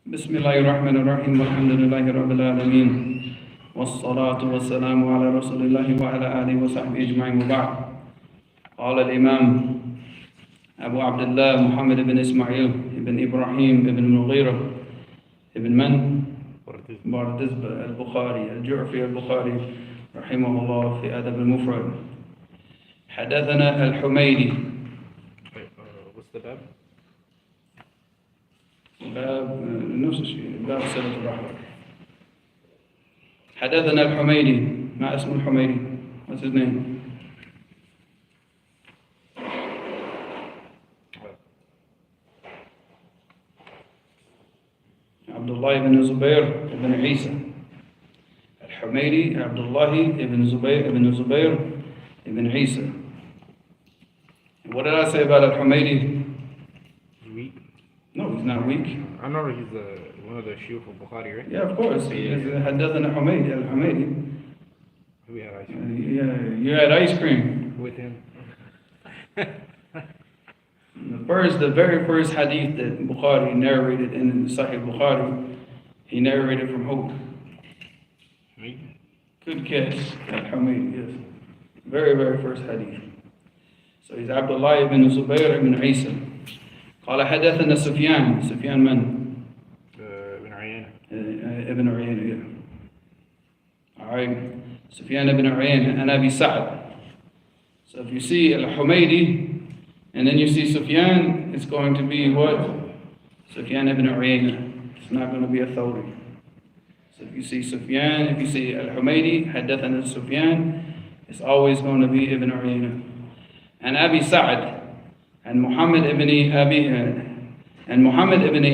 بسم الله الرحمن الرحيم والحمد لله رب العالمين والصلاة والسلام على رسول الله وعلى آله وصحبه أجمعين وبعد. قال الإمام أبو عبد الله محمد بن إسماعيل بن إبراهيم بن المغيرة بن من؟ بردزب البخاري الجعفي البخاري رحمه الله في أدب المفرد. حدثنا الحميدي. What's the bab? باب نفس الشيء، باب صلة الرحم. حدثنا الحميدي. ما اسم الحميدي؟ What's his name? عبد الله بن زبير بن عيسى. الحميدي عبد الله بن زبير بن عيسى. What did I say about al-Humaydi? Weak. No, he's not weak. I know he's one of the shuyukh of Bukhari, right? Yeah, of course. He is حدثنا حميدي al-Humaydi. We had ice cream. Yeah, you had ice cream With him. The very first hadith that Bukhari narrated in Sahih Bukhari, he narrated from who? Me? Good guess. Al-Humaydi, yes. Very first hadith. So he's Abdullah ibn Zubayr ibn Isa. قال حدثنا سفيان من؟ Ibn Uyayna. Ibn Uyayna, yeah. Alright. Sufyan ibn Uyayna and Abi Sa'd. So if you see Al-Humaydi and then you see Sufyan, it's going to be what? Sufyan ibn Uyayna. It's not going to be a Thawri. So if you see Sufyan, if you see Al-Humaydi, حدثنا Sufyan, it's always going to be Ibn Uyayna. And Abi Sa'd and Muhammad ibn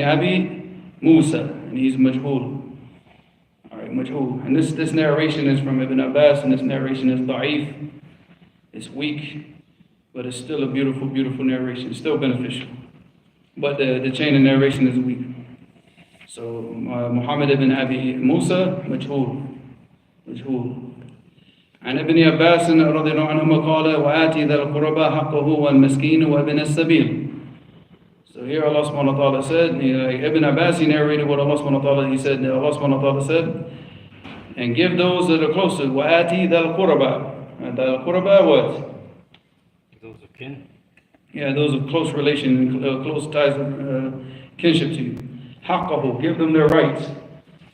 Abi Musa, and he's majhul. Alright, majhul. And this narration is from Ibn Abbas, and this narration is da'if. It's weak, but it's still a beautiful narration. It's still beneficial. But the chain of narration is weak. So Muhammad ibn Abi Musa, majhul. عن ابن عباس رضي الله عنهما قال وآتي ذا القربى حقه والمسكين وابن السبيل. So here Allah subhanahu wa ta'ala said, Ibn Abbas, he narrated what Allah subhanahu wa ta'ala, he said, Allah subhanahu wa ta'ala said, and give those that are close to وآتي ذا القربى. ذا القربى what? Those of kin? Yeah, those of close relation, close ties of kinship to you. حقه, give them their rights.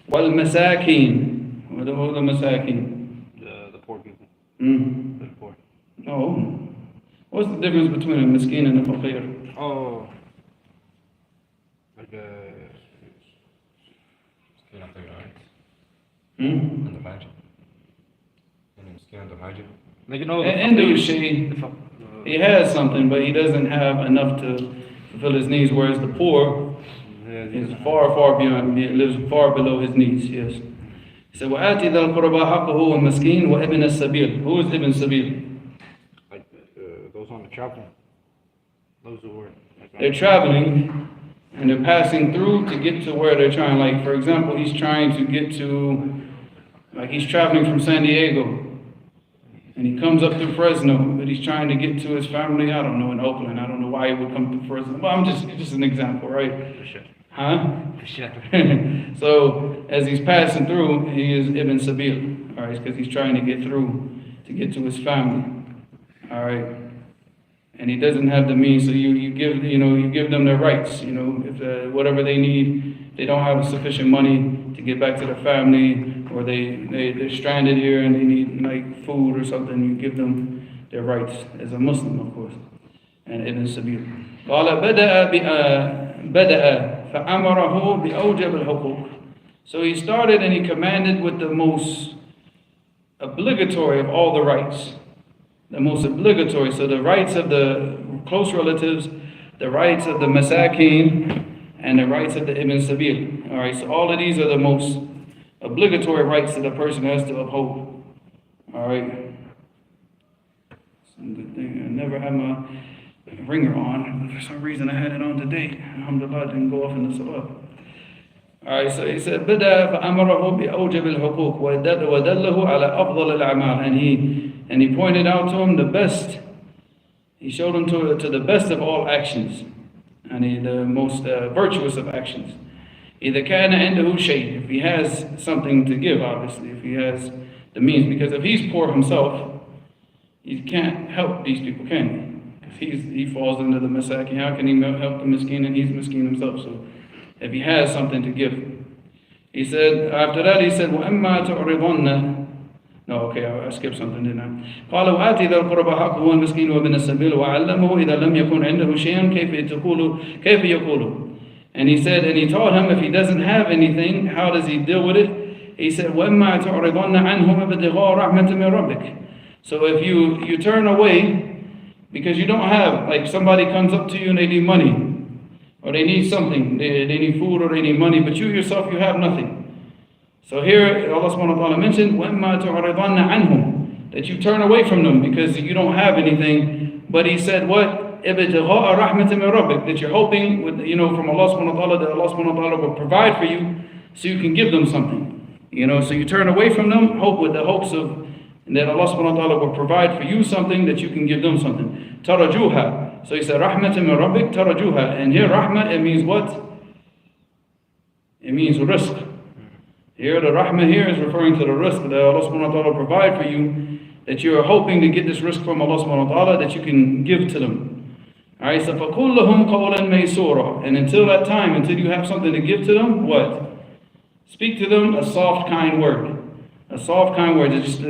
والمساكين. What are the masakin? Poor people. The poor. No. What's the difference between a miskin and a faqir? Oh. Like Miskin of the rights. Hmm? And the magic. And miskin of the magic. like, you know, And he has something, but he doesn't have enough to fulfill his needs, whereas the poor is far beyond, lives far below his needs, yes. He said, وَآتِ ذَا الْقُرَبَى حَقَّهُ وَالْمَسْكِينَ وَإِبْنَ السَّبِيلِ. Who is Ibn Sabil? like those on the travel. Those who were. They're traveling and they're passing through to get to where they're trying. Like, for example, he's trying to get to, like he's traveling from San Diego and he comes up to Fresno, but he's trying to get to his family, I don't know, in Oakland. I don't know why he would come to Fresno. Well, just an example, right? Huh? So as he's passing through, he is Ibn Sabil, all right, because he's trying to get through to get to his family, all right, and he doesn't have the means. So you give them their rights. If whatever they need, they don't have sufficient money to get back to their family, or they're stranded here and they need like food or something. You give them their rights as a Muslim, of course. And Ibn Sabil. بدأ فأمره بأوجب الحقوق. So he started and he commanded with the most obligatory of all the rights. The most obligatory. So the rights of the close relatives, the rights of the masakin, and the rights of the Ibn Sabil. Alright, so all of these are the most obligatory rights that a person has to uphold. Alright. Some good thing. I never had my ringer on. For some reason I had it on today. Alhamdulillah, didn't go off in the salah. Alright, so he said, بدأ فأمره بأوجب الحقوق ودله على أفضل الأعمال. And he pointed out to him the best. He showed him to the best of all actions. And the most virtuous of actions. إذا كان عنده شيء, if he has something to give, obviously, if he has the means, because if he's poor himself, he can't help these people, can he? If he falls into the masakin, how can he help the miskin and he's miskin himself? So if he has something to give. He said, after that he said, وَأَمَّا تُعْرِضُنَّ. No, okay, I skipped something, didn't I? قال وآتِ ذا القربى حقه والمسكين وابن السبيل وعلمه إذا لم يكن عنده شيء كيف يقول. And he said, and he taught him if he doesn't have anything, how does he deal with it? He said, وَإِمَّا تُعْرِضُنَّ عَنْهُمْ ابْتِغَاءَ رَحْمَةٍ مِّن رَبِّكَ. So if you turn away because you don't have, like somebody comes up to you and they need money, or they need something, they need food or they need money, but you yourself, you have nothing. So here Allah subhanahu wa ta'ala mentioned, وَإِمَّا تُعْرِضَنَّ عَنْهُمْ, that you turn away from them because you don't have anything. But he said, what? إِبْتِغَاءَ رَحْمَةٍ مِّن رَبِّكَ, that you're hoping, with, from Allah subhanahu wa ta'ala, that Allah subhanahu wa ta'ala will provide for you so you can give them something. So you turn away from them, hope with the hopes of that Allah subhanahu wa ta'ala will provide for you something that you can give them something. تَرَجُوهَا. So he said, رَحْمَةٍ مِّن رَبِّكَ تَرَجُوهَا. And here, rahmah, it means what? It means rizq. Here, the rahmah here is referring to the rizq that Allah subhanahu wa ta'ala will provide for you, that you are hoping to get this rizq from Allah subhanahu wa ta'ala that you can give to them. Alright, so فَقُلْ لَهُمْ قَوْلًا مَيْسُورًا. And until that time, until you have something to give to them, what? Speak to them a soft, kind word. A soft, kind word. Just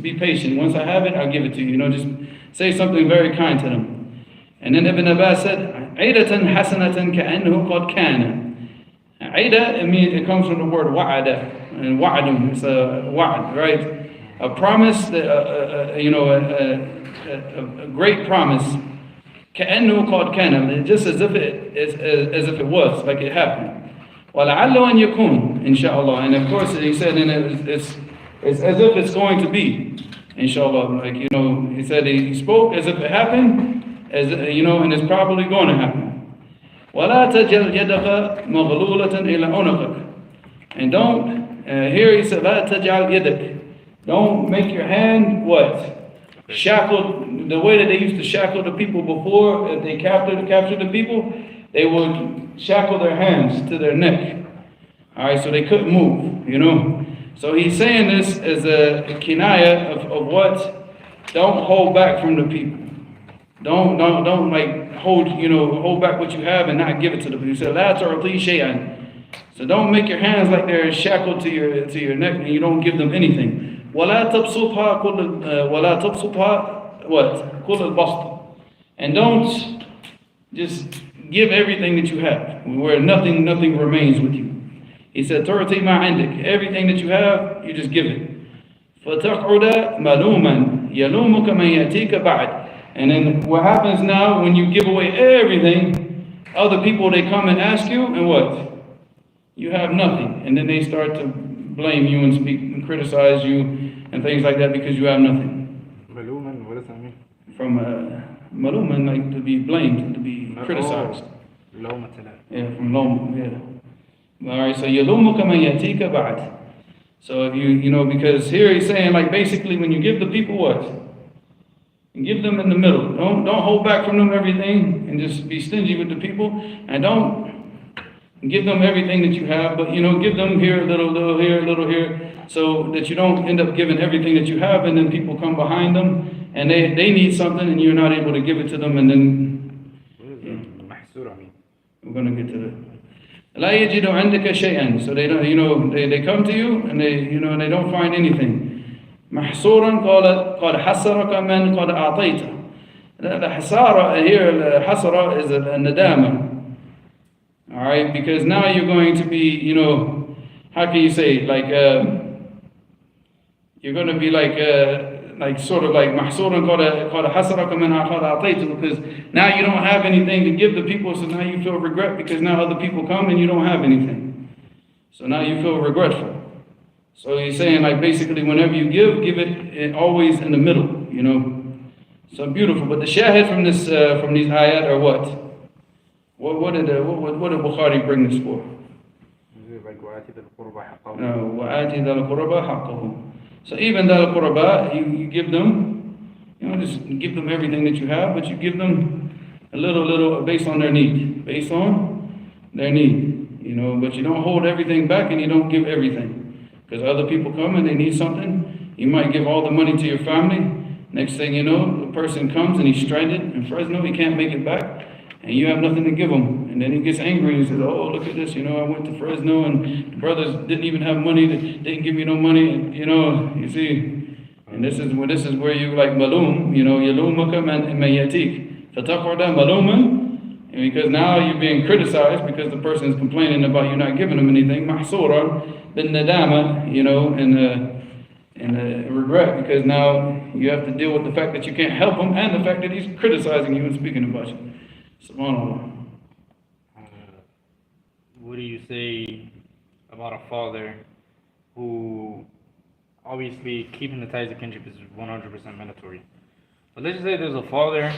be patient. Once I have it, I'll give it to you. Just say something very kind to them. And then Ibn Abbas said, عِيدَةً حَسَنَةً كَأَنَّهُ قَدْ كَانَ. Aida, it comes from the word wa'ada, and wa'adun, it's a wa'ad, right? A promise, a great promise. كَأَنُّهُ قَدْ كَانَ, just as if it was, like it happened. وَلَعَلَّهُ أَنْ يَكُونَ, inshallah. And of course, he said, and it's as if it's going to be, inshallah. Like, he said he spoke as if it happened, and it's probably going to happen. وَلَا تَجْعَلْ يَدَكَ مَغْلُولَةً إِلَى عُنُقِكَ. And don't, here he said, لَا تَجْعَلْ يَدَكَ. Don't make your hand, what? Shackled, the way that they used to shackle the people before, if they captured the people, they would shackle their hands to their neck. Alright, so they couldn't move, So he's saying this as a kinaya of what? Don't hold back from the people. Don't like hold back what you have and not give it to the people. He said, La tu'ti shay'an. So don't make your hands like they're shackled to your neck and you don't give them anything. وَلَا تَبْسُطْهَا what? كُلَّ الْبَسْطِ. And don't just give everything that you have, where nothing remains with you. He said, تُعْتِي مَا عِنْدِكَ. Everything that you have, you just give it. فَتَقْعُدَ مَلُومًا يَلُومُكَ مَنْ يَأْتِيكَ بَعْدَ. And then what happens now when you give away everything, other people, they come and ask you, and what? You have nothing. And then they start to blame you and speak and criticize you and things like that because you have nothing. Maluman, what does that mean? From maluman, like to be blamed, to be criticized. Yeah, from lawm, yeah. Alright, so يَلُومُكَ مَنْ يَأْتِيكَ بَعْدَ. So if because here he's saying, like, basically when you give the people what? And give them in the middle. Don't hold back from them everything and just be stingy with the people. And don't give them everything that you have, but give them here a little here, a little here, so that you don't end up giving everything that you have and then people come behind them and they need something and you're not able to give it to them and then we're gonna get to that. لا يجد عندك شيئا. So they don't, they come to you and they don't find anything. محصورا قد حسرك من قد أعطيته. The hasara here, the hasara is a nadama. Alright, because now you're going to be, how can you say, like, you're going to be like sort of like محصورا قد حسرك من قد أعطيته, because now you don't have anything to give the people, so now you feel regret because now other people come and you don't have anything. So now you feel regretful. So he's saying, like, basically whenever you give it always in the middle, So beautiful. But the shahid from these ayat are what? What did Bukhari bring this for? وَآتِ ذَا الْقُرْبَى حَقَّهُ. So even ذَا الْقُرْبَى, you give them, just give them everything that you have, but you give them a little based on their need. Based on their need. but you don't hold everything back and you don't give everything. Because other people come and they need something. You might give all the money to your family. Next thing you know, the person comes and he's stranded in Fresno, he can't make it back, and you have nothing to give him. And then he gets angry and says, oh, look at this, I went to Fresno and the brothers didn't even have money, they didn't give me no money, and, you see. And this is where you like malum, yalumuka man yatik. Fataqarda maluman, because now you're being criticized because the person is complaining about you not giving them anything. Mahsura bin nadama, and regret, because now you have to deal with the fact that you can't help him and the fact that he's criticizing you and speaking about you. SubhanAllah. What do you say about a father who, obviously keeping the ties of kinship is 100% mandatory, but let's just say there's a father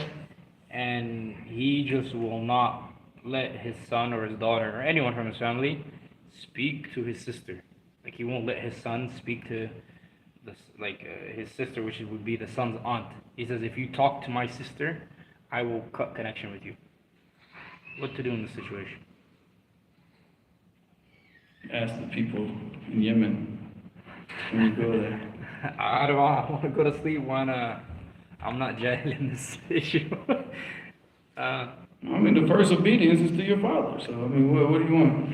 and he just will not let his son or his daughter or anyone from his family speak to his sister. Like he won't let his son speak to his sister, which would be the son's aunt. He says, if you talk to my sister, I will cut connection with you. What to do in this situation? Ask the people in Yemen when you go there. I don't know, I want to go to sleep when I'm not jahil in this issue. The first obedience is to your father. So, what do you want?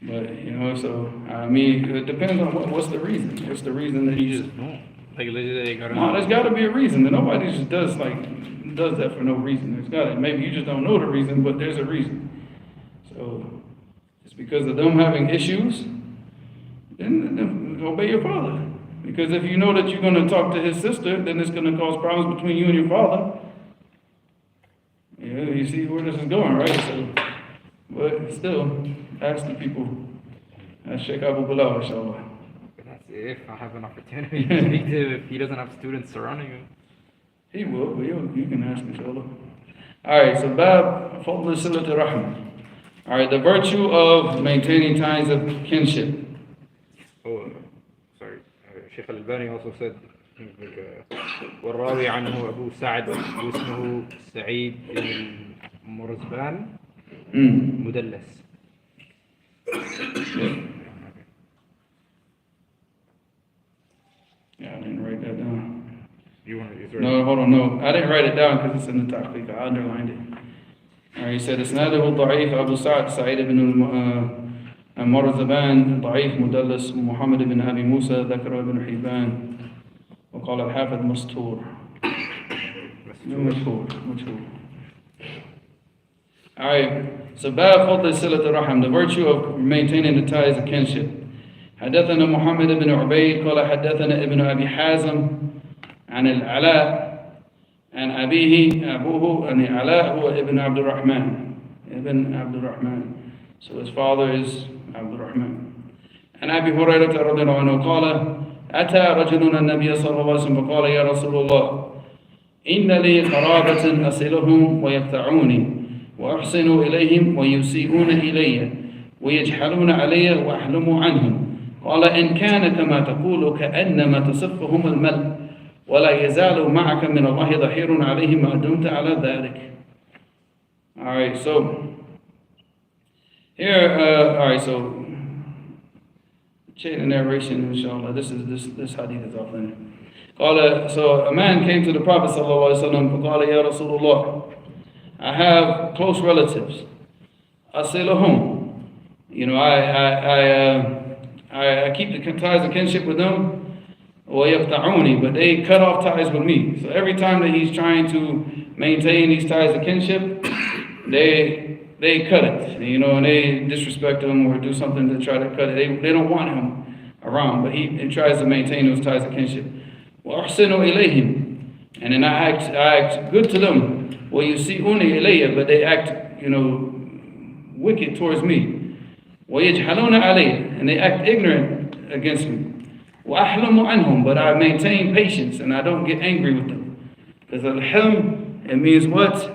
But, it depends on what's the reason. What's the reason that You just don't. Like, they gotta No, there's got to be a reason. Nobody just does that for no reason. Maybe you just don't know the reason, but there's a reason. So, it's because of them having issues, then obey your father. Because if you know that you're going to talk to his sister, then it's going to cause problems between you and your father. You see where this is going, right? So, but still, ask the people. Ask Sheikh Abu Bilal, inshallah. That's if I have an opportunity to speak to him, if he doesn't have students surrounding him. He will, but you can ask, inshallah. Alright, so Bab Fadl Silat Rahim. Alright, the virtue of maintaining ties of kinship. Oh, sorry. Sheikh Al-Albani also said, والراوي عنه أبو سعد واسمه سعيد المرزبان مدلس. Yeah, I didn't write that down. You want to? No, hold on, no. I didn't write it down because it's in the tahqiq. I underlined it. Alright, he said, إسناده ضعيف أبو سعد سعيد بن المرزبان ضعيف مدلس محمد بن أبي موسى ذكر ابن حبان وقال الحافظ مستور. Alright, so Bab Fadl Silat Rahim, the virtue of maintaining the ties of kinship. حدثنا محمد بن عبيد قال حدثنا ابن أبي حازم عن العلاء عن أبوه أن العلاء هو ابن عبد الرحمن. So his father is عبد الرحمن. عن أبي هريرة رضي الله عنه قال أتى رجل النبي صلى الله عليه وسلم فقال يا رسول الله إن لي قرابة أصلهم ويقطعوني وأحسن إليهم ويسيئون إلي ويجحلون علي وأحلم عنهم. قال إن كان كما تقول كأنما تصفهم الملء ولا يزال معك من الله ظهير عليهم ما دمت على ذلك. Alright, so here, so chain of narration, inshallah. This hadith is authentic. So a man came to the Prophet sallallahu alaihi wasallam. فقال يا رسول الله, I have close relatives. أصلهم. I keep the ties of kinship with them. ويقطعوني, but they cut off ties with me. So every time that he's trying to maintain these ties of kinship, they cut it, and they disrespect him or do something to try to cut it. They don't want him around, but he tries to maintain those ties of kinship. وأحسن إليهم, and then I act good to them. ويسيئون إلي, but they act, wicked towards me. ويجحلون علي, and they act ignorant against me. وأحلم عنهم, but I maintain patience and I don't get angry with them. Because al-hilm, it means what?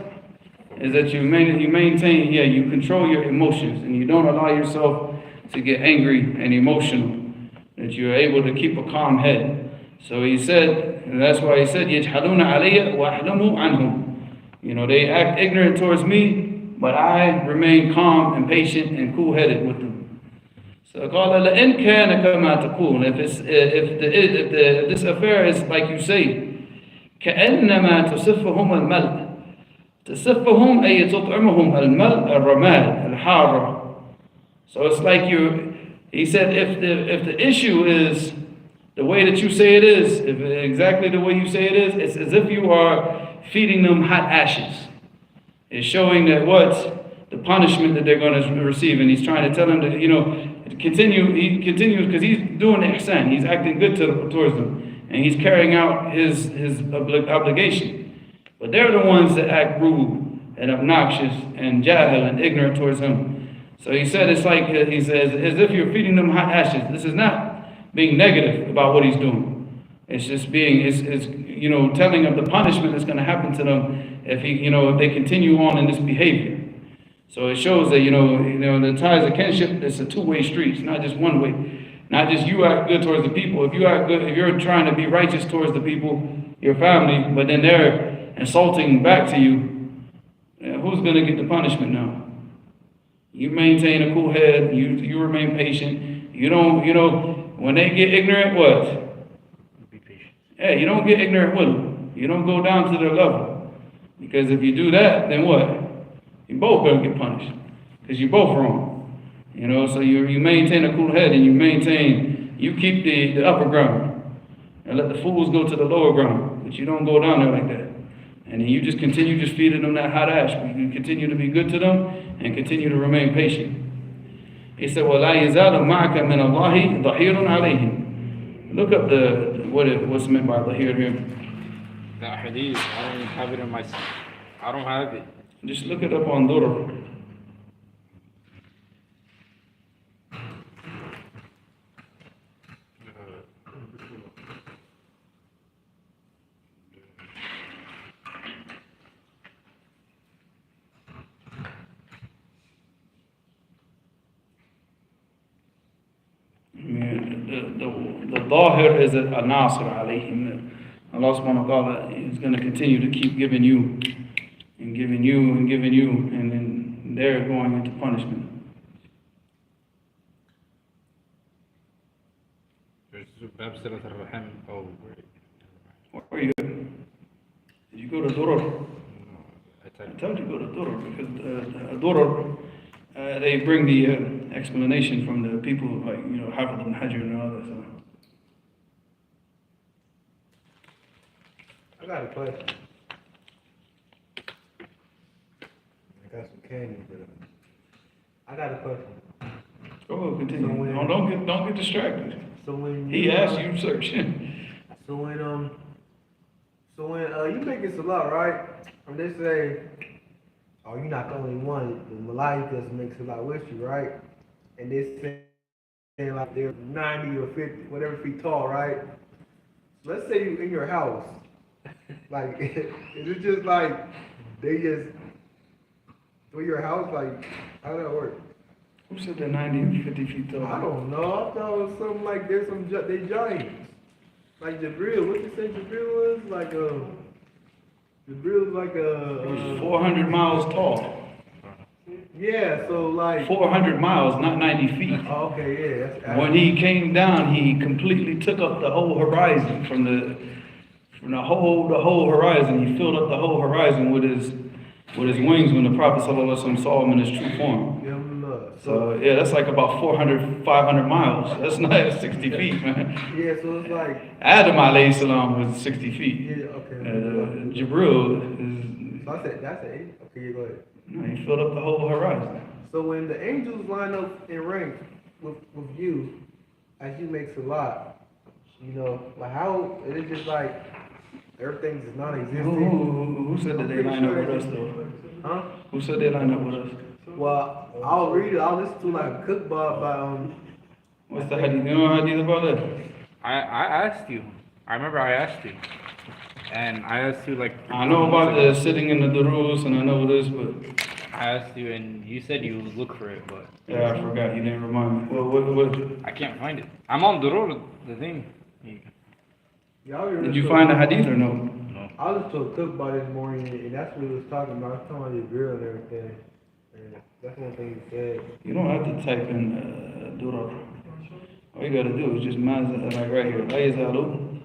Is that you maintain, you control your emotions and you don't allow yourself to get angry and emotional. That you're able to keep a calm head. So he said, and that's why he said, يَجْحَلُونَ عَلَيَّ وَأَحْلَمُ عَنْهُمْ. They act ignorant towards me, but I remain calm and patient and cool-headed with them. So قال لئن كان كما تقول, if this affair is like you say, كأنما تصفهم الملء, تصفهم أي تطعمهم الملء الرماد الحارة. So it's like he said, if the issue is the way that you say it is, if exactly the way you say it is, it's as if you are feeding them hot ashes. It's showing that the punishment that they're going to receive, and he's trying to tell them to, continue. He continues because he's doing the ihsan. He's acting good towards them, and he's carrying out his obligation. But they're the ones that act rude and obnoxious and jahil and ignorant towards him. So he said it's like, he says, as if you're feeding them hot ashes. This is not being negative about what he's doing. It's just being, telling of the punishment that's going to happen to them if they continue on in this behavior. So it shows that, the ties of kinship, it's a two-way street. It's not just one way. Not just you act good towards the people. If you act good, if you're trying to be righteous towards the people, your family, but then they're insulting back to you, who's going to get the punishment now? You maintain a cool head. You remain patient. You don't, when they get ignorant, what? Be patient. Yeah, you don't get ignorant with them. You don't go down to their level. Because if you do that, then what? You both going to get punished. Because you're both wrong. So you maintain a cool head and you keep the upper ground. And let the fools go to the lower ground. But you don't go down there like that. And then you just continue just feeding them that hot ash. You continue to be good to them and continue to remain patient. He said, وَلَا يَزَالُ مَعَكَ مِنَ اللَّهِ ظَهِيرٌ عَلَيْهِمْ. Look up what's meant by dhahir here. That hadith, I don't even have it in my... I don't have it. Just look it up on Durr. The dhahir is al-nasir alayhim. Allah subhanahu wa ta'ala is going to continue to keep giving you, and then they're going into punishment. Where are you? Did you go to Durr? I told you to go to Durr because Durr, they bring the explanation from the people like Hafid and Hijra and all that stuff. I got a question. I got some candy, but I got a question. Oh, continue. Don't get distracted. So when He asked you, search. So when you make it salat, right? And they say, oh, you're not the only one. The Malaikas make salat with you, right? And they say like they're 90 or 50, whatever feet tall, right? Let's say you in your house. Like, is it just like they just through your house? Like, how does that work? Who said they're 90 and 50 feet tall? I don't know. I thought it was something like there's they giants. Like Jabril, what you say Jabril was? Like Jabril was like He was 400 miles tall. yeah, so like 400 miles, not 90 feet. Oh, okay, yeah. That's When he came down, he completely took up the whole horizon from the whole horizon. He filled up the whole horizon with his wings when the Prophet ﷺ saw him in his true form. yeah, love. So yeah, that's like about 400, 500 miles. That's not 60 feet, man. Yeah, so it's like Adam alayhi salam was 60 feet. yeah, okay. Jibril So I said that's it. Okay, yeah, go ahead. he filled up the whole horizon. So when the angels line up in rank with you, as you make salat, like how it is just like everything is non-existent. Who said that they line up with us though? Huh? Who said they line up with us? Well, I'll read it. I'll listen to like a cookbook by What's the hadith? You know a hadith about that? I asked you. I remember I asked you. And I asked you like... I know about the sitting in the durus and I know this, but... I asked you and you said you would look for it, but... Yeah, I forgot. You didn't remind me. What? I can't find it. I'm on Durur, the thing. Did you find the hadith or no? No. I listened to a cookbook this morning, and that's what he was talking about. I was talking about this girl and everything. And that's one thing you said. You don't have to type in Durar. All you gotta do is just like right here. La yazalu.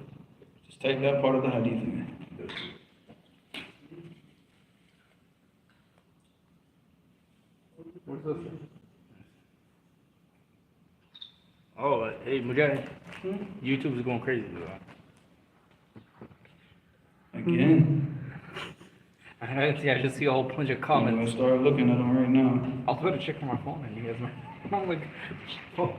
Just type that part of the hadith in. What's this? Oh, hey, Mujahid. YouTube is going crazy, bro. Again. I just see a whole bunch of I'm comments. gonna start looking at them right now. I was about to check on my phone and you guys I'm like, oh.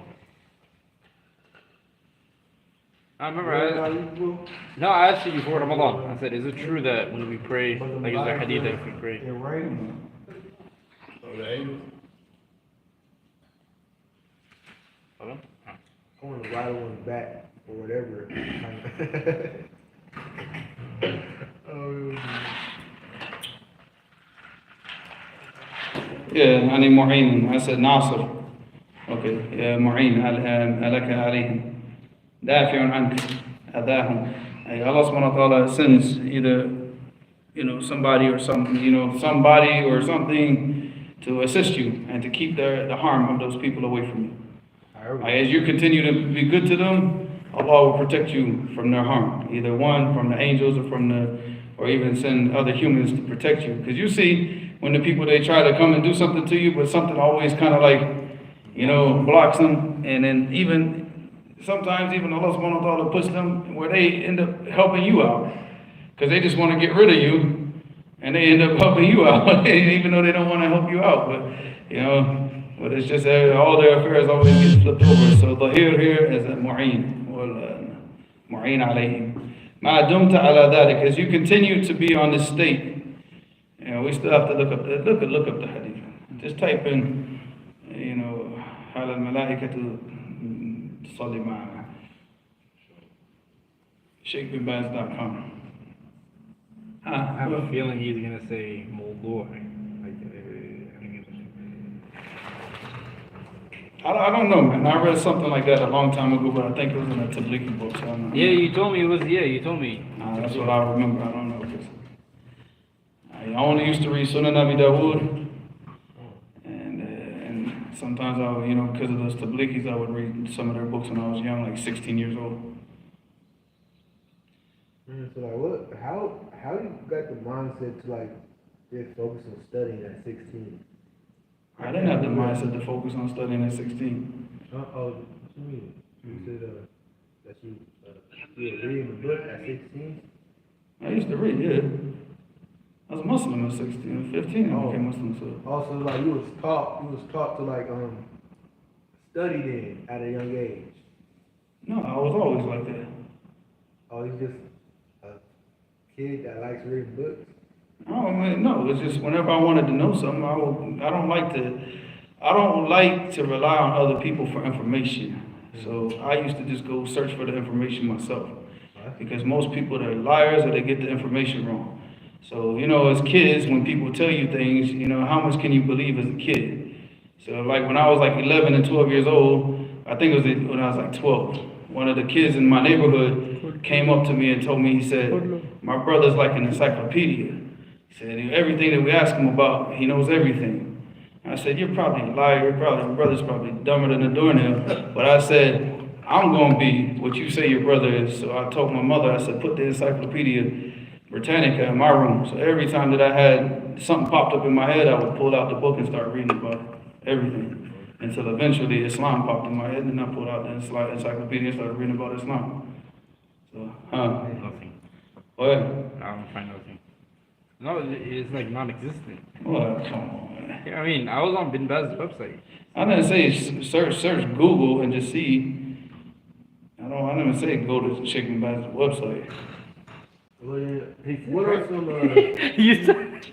I remember no, I asked you before Ramadan. I said, is it true that when we pray, like is there hadith that if we pray? It rains. Hold on. I want to ride one back or whatever. Yeah, I need Mu'in. I said Nasr. Okay, yeah, Mu'in. Alaka alayhim. Dafi'un ank. Adahum. Allah subhanahu wa ta'ala sends either, somebody or something, somebody or something to assist you and to keep the harm of those people away from you. As you continue to be good to them, Allah will protect you from their harm. Either one, from the angels or even send other humans to protect you. Because you see, when the people, they try to come and do something to you, but something always kind of like, blocks them. And then sometimes even Allah subhanahu wa ta'ala puts them where they end up helping you out. Because they just want to get rid of you, and they end up helping you out, even though they don't want to help you out. But it's just all their affairs always get flipped over. So the here is a mu'in, or mu'in alayhim. Ma dumta ala dhalik, as you continue to be on this state, we still have to look up the hadith. Just type in, hal al malaikatu salli ma'ana. ShakeBinBaz.com. I have a feeling he's gonna say Moldor. I don't know, man. I read something like that a long time ago, but I think it was in a Tablighi book. So I don't know. Yeah, you told me it was. Yeah, you told me. That's what I remember. I don't know. I only used to read Sunnah Nabi Dawood, and sometimes I would, because of those Tablighis, I would read some of their books when I was young, like 16 years old. So like, how you got the mindset to just focus on studying at 16? I didn't have the mindset to focus on studying at 16. What you mean? You said that you were reading the book at 16? I used to read, yeah. I was Muslim at 16, 15 I became Muslim, so. Also, you was taught to study then at a young age. No, I was always like that. Oh, you just a kid that likes reading books? No, it's just whenever I wanted to know something, I don't like to rely on other people for information. So I used to just go search for the information myself. Because most people, they're liars or they get the information wrong. So, as kids, when people tell you things, how much can you believe as a kid? So when I was 11 and 12 years old, I think it was when I was 12, one of the kids in my neighborhood came up to me and told me, he said, my brother's like an encyclopedia. He said, everything that we ask him about, he knows everything. I said, you're probably a liar, your brother's probably dumber than a doornail. But I said, I'm going to be what you say your brother is. So I told my mother, I said, put the Encyclopedia Britannica in my room. So every time that I had something popped up in my head, I would pull out the book and start reading about everything. Until eventually Islam popped in my head, and I pulled out the encyclopedia and started reading about Islam. So, Nothing. What? I don't find nothing. No, it's non-existent. Well, come on, man. Yeah, I was on Bin Baz's website. I didn't say search Google and just see. I didn't say go to Sheikh Bin Baz's website. What are some? You said.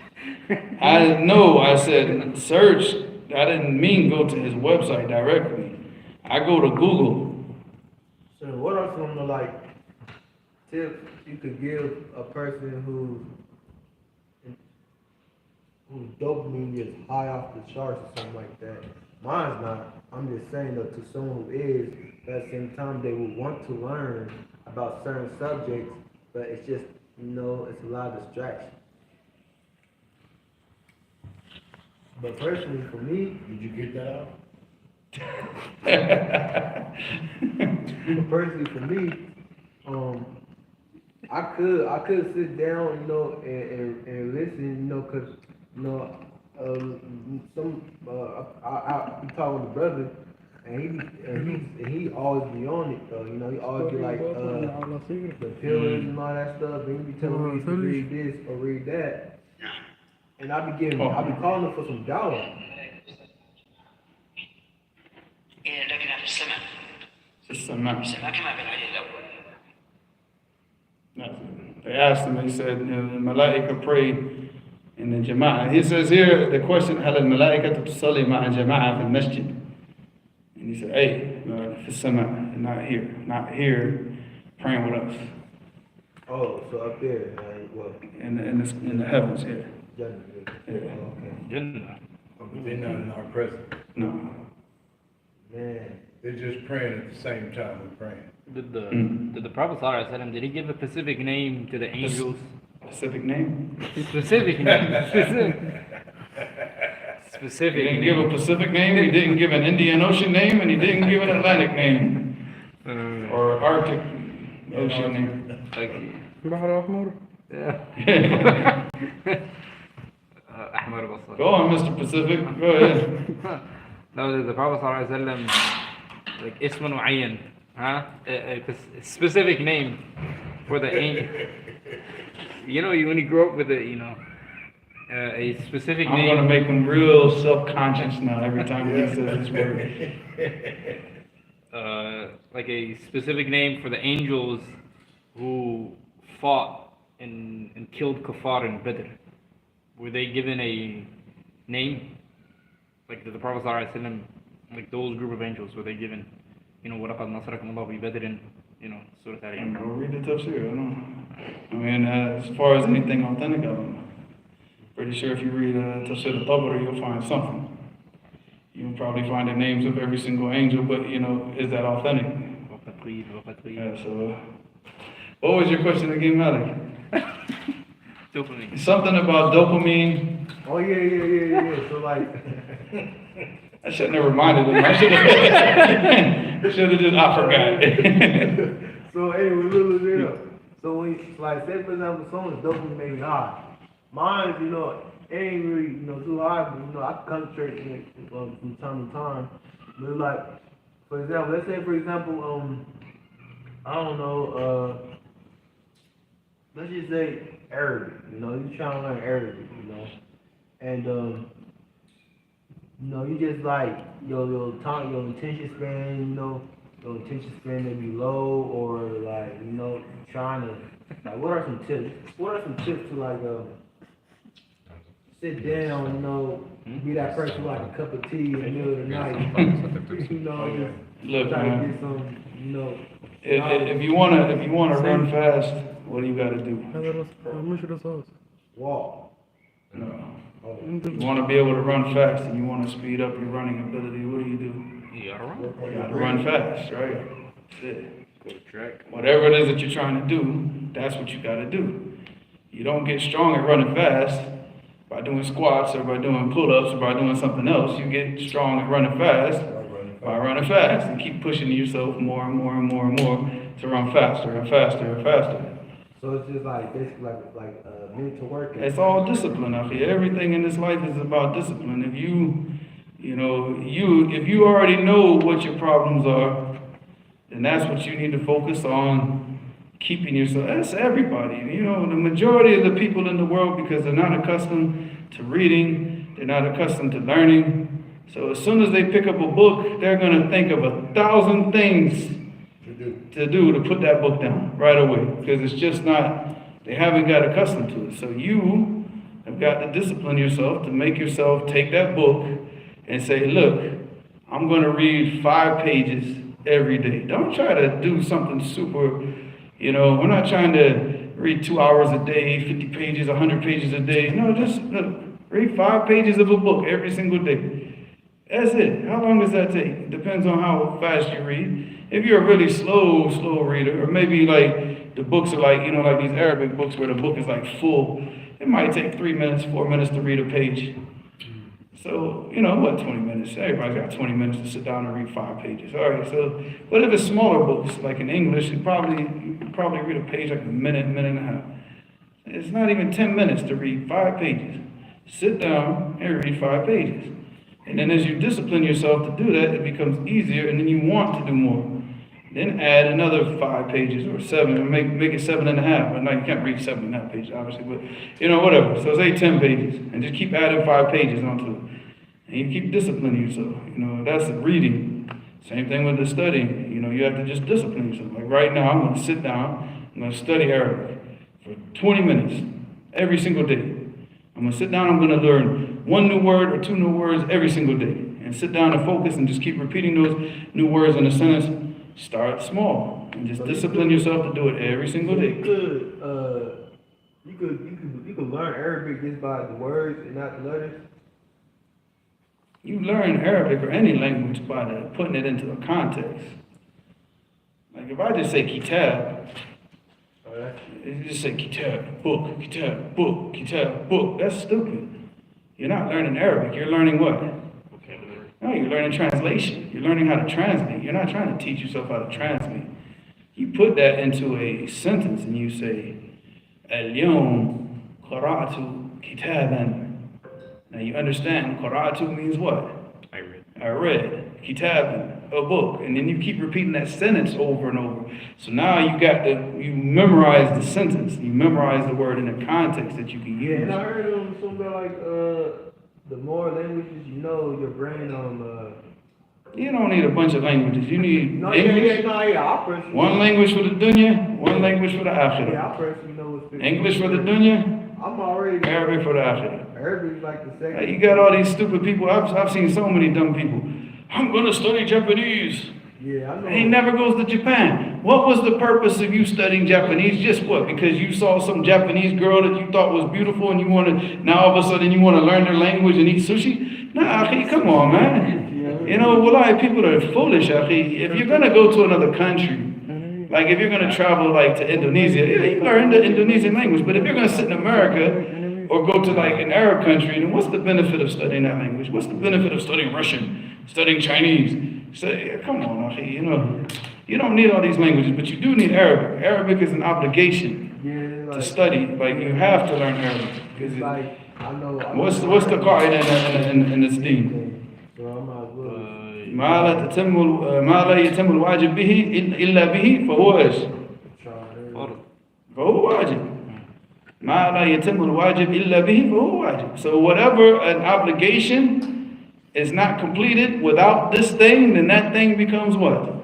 I said search. I didn't mean go to his website directly. I go to Google. So what are some tips you could give a person whose dopamine is high off the charts or something like that? Mine's not. I'm just saying that to someone who is, at the same time they will want to learn about certain subjects, but it's just, it's a lot of distraction. But personally, for me, Did you get that out? but personally for me, I could sit down, you know, and listen, you know, cause you know, I be talking with the brother, and he always be on it though, you know, he always be like the pillars and all that stuff, and he be telling me to read this or read that, and I be calling him for some dawah. لكنها في السماء في السماء. السماء كما في الحديث الأول. They asked him, he said, you know, the Malaika pray in the Jama'ah. He says here, the question, هل الملائكة تصلي مع الجماعة في المسجد? And he said, hey, في السماء, not here praying with us. Oh, so up there, well, In the heavens here. Jannah. Yeah. Okay. Jannah. But they're not in our presence. No. Man. They're just praying at the same time we're praying. Did the Prophet ﷺ, did he give a specific name to the angels? Specific name? Specific name. Specific. He didn't name. give a Pacific name, he didn't give an Indian Ocean name, and he didn't give an Atlantic name. Or Arctic Ocean name. بحر أحمر. أحمر بصر. Go on, Mr. Pacific, go ahead. No, the Prophet ﷺ, like اسم معين, huh? A specific name for the angel. You know, when you grow up with a specific I'm name. going to make him real self-conscious now every time he says this word. Like a specific name for the angels who fought and killed kuffar in Badr. Were they given a name? Like the Prophet ﷺ, like those group of angels, were they given, وَلَقَدْ نَصَرَكُمُ اللَّهُ بِبَدْرٍ, Surah Go Al-Imran. read the tafsir, I don't know. I mean, as far as anything authentic, I don't know. Pretty sure if you read tafsir al-Tabari, you'll find something. You'll probably find the names of every single angel, but, is that authentic? Yeah, so, what was your question again, Malik? Dopamine. Something about dopamine. Oh yeah. So like, I shouldn't have reminded him. I should have just, I forgot. so anyway, look. So when, like, say for example, someone's dopamine may be high. Mine, it ain't really, too high, but I can concentrate from time to time. But like, for example, let's say for example, I don't know, let's just say Arabic, you're trying to learn Arabic, and you just like your attention span, your attention span may be low, or like, trying to, like, what are some tips? What are some tips to like sit down, be that person like a cup of tea in the middle of the night, Look, try to man. get some, If you wanna run fast, what do you gotta do? walk. No. You wanna be able to run fast and you wanna speed up your running ability, what do? You gotta run. You gotta run fast, right? That's it. Go to track. Whatever it is that you're trying to do, that's what you gotta do. You don't get strong at running fast by doing squats or by doing pull-ups or by doing something else. You get strong at running fast by running fast and keep pushing yourself more and more and more and more to run faster and faster and faster. So it's just like basically like mental work. It's all discipline out here. Everything in this life is about discipline. If you already know what your problems are, then that's what you need to focus on, keeping yourself. That's everybody. The majority of the people in the world, because they're not accustomed to reading, they're not accustomed to learning. So as soon as they pick up a book, they're going to think of 1,000 things to do to put that book down right away, because it's just not, they haven't got accustomed to it. So you have got to discipline yourself to make yourself take that book and say, look, I'm going to read 5 pages every day. Don't try to do something super, we're not trying to read 2 hours a day, 50 pages, 100 pages a day. No, just look, read 5 pages of a book every single day. That's it. How long does that take? It depends on how fast you read. If you're a really slow reader, or maybe like the books are like, like these Arabic books where the book is like full, it might take 3 minutes, 4 minutes to read a page. So, what, 20 minutes? Everybody's got 20 minutes to sit down and read 5 pages. All right, so, but if it's smaller books, like in English, you could probably read a page like a minute, minute and a half. It's not even 10 minutes to read 5 pages. Sit down and read 5 pages. And then as you discipline yourself to do that, it becomes easier, and then you want to do more. Then add another 5 pages or 7, or make it 7.5. But no, you can't read 7.5 pages, obviously, but whatever. So say 10 pages, and just keep adding 5 pages onto it. And you keep disciplining yourself. That's reading. Same thing with the studying. You have to just discipline yourself. Like right now, I'm going to sit down, I'm going to study Arabic for 20 minutes every single day. I'm going to sit down, I'm going to learn 1 new word or 2 new words every single day. And sit down and focus and just keep repeating those new words in a sentence. Start small and just discipline yourself to do it every single day. You could learn Arabic just by the words and not the letters. You learn Arabic or any language by putting it into a context. Like if I just say kitab, you just say kitab, book, kitab, book. That's stupid. You're not learning Arabic. You're learning what? Vocabulary. No, you're learning translation. You're learning how to translate. You're not trying to teach yourself how to translate. You put that into a sentence and you say, اليوم قرأت كتابا. Now you understand, قرأت means what? I read. Kitaban, a book. And then you keep repeating that sentence over and over. So now you memorize the sentence. You memorize the word in the context that you can use. Yeah, and I heard something like the more languages you know, your brain You don't need a bunch of languages. You need English. I'll press you. One language for the dunya, one language for the Yeah, akhirah. I'll press you know what's English for the dunya, I'm already Arabic for the akhirah. Arabic's like the second. You got all these stupid people. I've seen so many dumb people. I'm going to study Japanese. Yeah, I know. He never goes to Japan. What was the purpose of you studying Japanese? Just what? Because you saw some Japanese girl that you thought was beautiful and now all of a sudden you want to learn their language and eat sushi? Nah, akhi, come on, man. Wallahi, people are foolish, akhi. If you're going to go to another country, like if you're going to travel like to Indonesia, yeah, you learn the Indonesian language. But if you're going to sit in America or go to like an Arab country, then what's the benefit of studying that language? What's the benefit of studying Russian, studying Chinese? Say, come on, akhi, you don't need all these languages, but you do need Arabic. Arabic is an obligation to study. Like you have to learn Arabic. It's like, I know. What's the qaida in this deen? So I'm not good. ما لا يتم الواجب به إلا به فهو إيش؟ فهو واجب. ما لا يتم الواجب إلا به فهو واجب. So whatever an obligation is not completed without this thing, then that thing becomes what?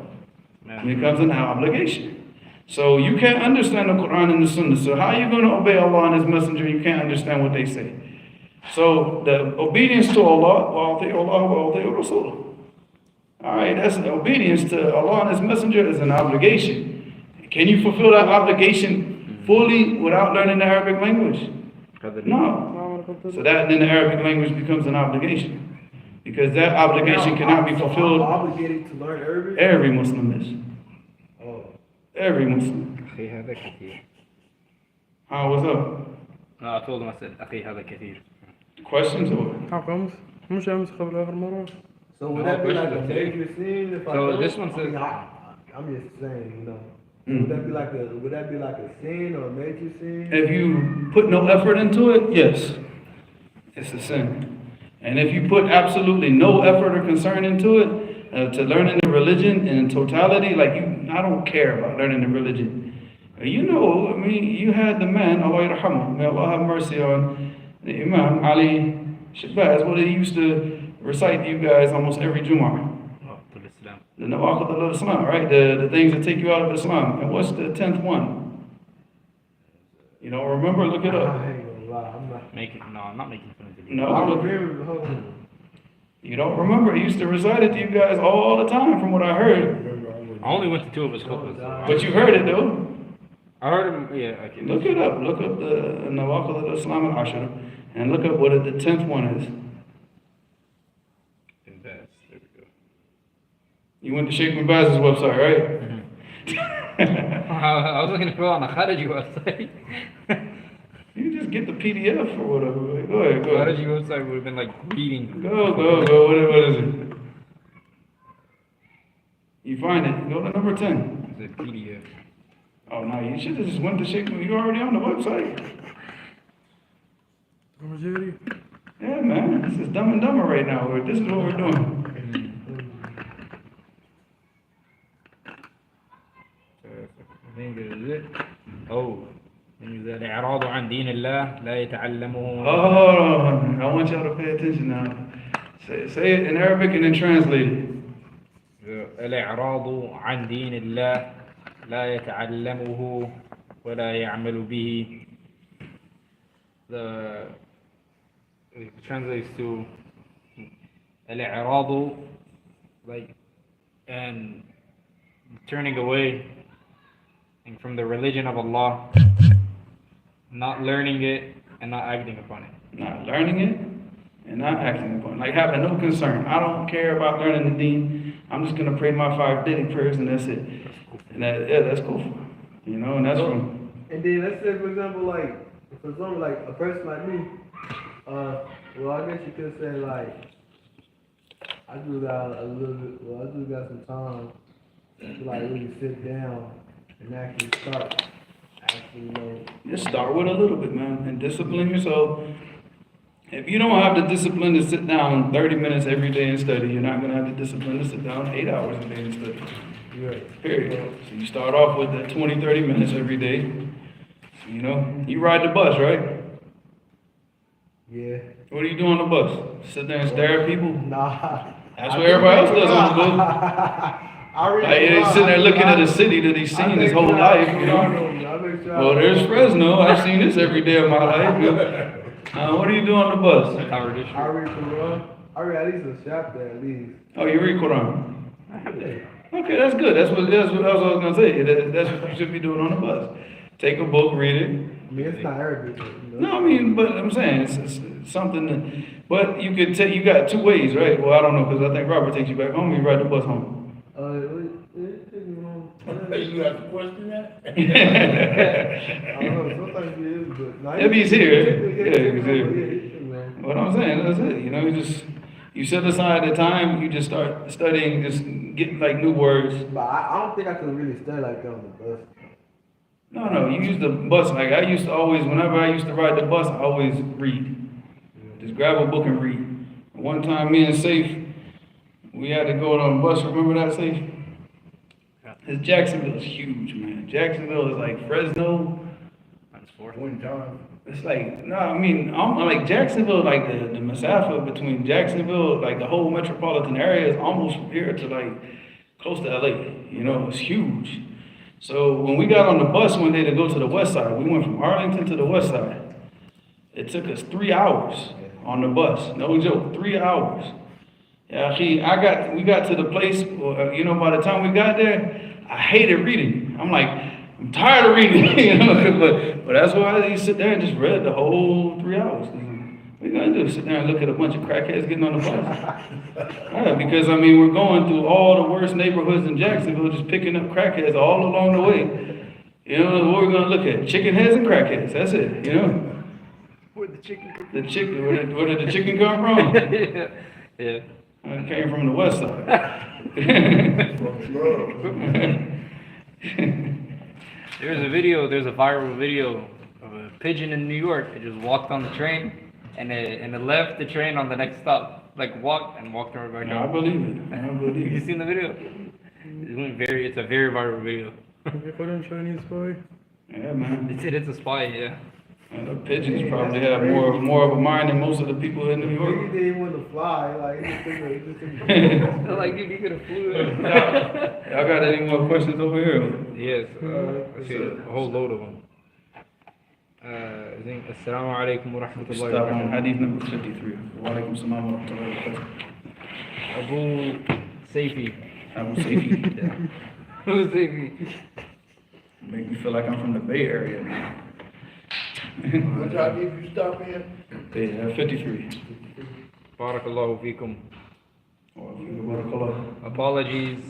It becomes an obligation. So you can't understand the Quran and the Sunnah. So how are you going to obey Allah and His Messenger? You can't understand what they say. So the obedience to Allah, وَأَطِيعُوا اللَّهَ وَأَطِيعُوا الرَّسُولَ. All right, that's an obedience to Allah and His Messenger is an obligation. Can you fulfill that obligation fully without learning the Arabic language? No. So that then the Arabic language becomes an obligation. Because that obligation cannot be fulfilled. I'm obligated to learn Arabic? Every Muslim is. Oh. Every Muslim. What's up? No, I told him, I said, أخي هذا كثير. Questions or? حقمت مش أمس قبل آخر مرة. So would that be like a major sin if I So don't? this one says- I'm just saying, Would that be like a sin or a major sin? If you put no effort into it, yes, it's a sin. And if you put absolutely no effort or concern into it, to learning the religion in totality, like I don't care about learning the religion. You had the man, Allah yarhamu, may Allah have mercy on the Imam Ali Shabazz, what he used to recite to you guys almost every Jumu'ah. The Nawaqid al-Islam, right? The things that take you out of Islam. And what's the 10th one? You don't remember? Look it up. I ain't gonna lie, I'm not. I'm not making fun of it. No, I look, remember, hold on. you don't remember. He used to recite it to you guys all the time from what I heard. I only went to 2 of his khutbahs. But you heard it though. I heard him, yeah, okay. Look it up. Look up the Nawaqid al-Islam al-Ashra and look up what the 10th one is. There we go. You went to Sheikh Mubazz's website, right? I was looking for on a Khariji website. You just get the PDF or whatever. Go ahead, go Strategy ahead. website would have been like reading. Go. What is it? You find it. Go to number 10. It's a PDF. Oh, no, you should have just went to shit when you're already on the website. Yeah, man. This is Dumb and Dumber right now. This is what we're doing. I think this is it. Oh, الإعراض عن دين الله لا يتعلمه. Oh, I want y'all to pay attention now. Say it in Arabic and then translate it. الإعراض عن دين الله لا يتعلمه ولا يعمل به. It translates to الإعراض, like, and turning away from the religion of Allah, not learning it and not acting upon it. Not learning it and not acting upon it. Like having no concern. I don't care about learning the deen. I'm just going to pray my 5 daily prayers and that's it. And that's cool. You know, and that's from... And then let's say, for example, like a person like me, well, I guess you could say, like, I just got some time to, like, really sit down and actually start, Just start with a little bit, man, and discipline yourself. If you don't have the discipline to sit down 30 minutes every day and study, you're not going to have the discipline to sit down 8 hours a day and study. Right. Period. So you start off with the 20, 30 minutes every day. So, you know, you ride the bus, right? Yeah. What do you do on the bus? Sit there and stare at people? Nah. That's what everybody else does on the bus. Like, he's sitting there looking at a city that he's seen his whole life, you know? Well, there's Fresno. I've seen this every day of my life. What do you do on the bus? I read Quran. I read at least a chapter at least. Oh, you read Quran? Okay, that's good. That's what I was gonna say. That's what you should be doing on the bus. Take a book, read it. I mean, it's not Arabic. You know? No, I mean, but I'm saying it's something that. But you could take. You got 2 ways, right? Well, I don't know because I think Robert takes you back home. You ride the bus home. You have to question that? I don't know. Sometimes it is, but no, If he's here, yeah, he's here. Yeah. What I'm saying, that's it. You know, you set aside the time. You just start studying, just get like new words. But I don't think I can really study like that on the bus. No, you use the bus. Like I used to always, whenever I used to ride the bus, I always read. Just grab a book and read. One time, me and Safe, we had to go on the bus. Remember that, Safe? Because Jacksonville is huge, man. Jacksonville is like Fresno. That's 4. One time. It's like, no, I mean, I'm like Jacksonville, like the Masafa between Jacksonville, like the whole metropolitan area is almost from here to like close to LA. You know, it's huge. So when we got on the bus one day to go to the west side, we went from Arlington to the west side. It took us 3 hours on the bus. No joke, 3 hours. Yeah, we got to the place, you know, by the time we got there, I hated reading. I'm like, I'm tired of reading, you know, but that's why I sit there and just read the whole 3 hours. What you gonna do? Sit there and look at a bunch of crackheads getting on the bus? Yeah, because I mean, we're going through all the worst neighborhoods in Jacksonville, just picking up crackheads all along the way. You know, what we're gonna look at? Chicken heads and crackheads, that's it, you know? Where'd the chicken come The chicken, where did the chicken come from? Yeah. It came from the west side. There's a viral video of a pigeon in New York. It just walked on the train and it left the train on the next stop. Like walked right back I home. believe it. I believe You it. seen the video? It's a very viral video. يقولون Chinese boy. Yeah, man. They said it's a spy, yeah. And the pigeons probably have more of a mind than most of the people in New Maybe York. they didn't want to fly. Like, it just didn't. They're like, dude, you could have flew it. Y'all got any more questions over here? Yes, I see a whole load of them. I think, Assalamu alaikum wa rahmatullahi wa Stop on barakatuh. hadith number 53. Wa alaikum salam wa rahmatullahi wa barakatuh. Abu Saifi. Abu Saifi. Abu Saifi. Make me feel like I'm from the Bay Area now. What time did you stop in? Yeah, 53. Barakallahu fikum. Or if you want to call up. Apologies,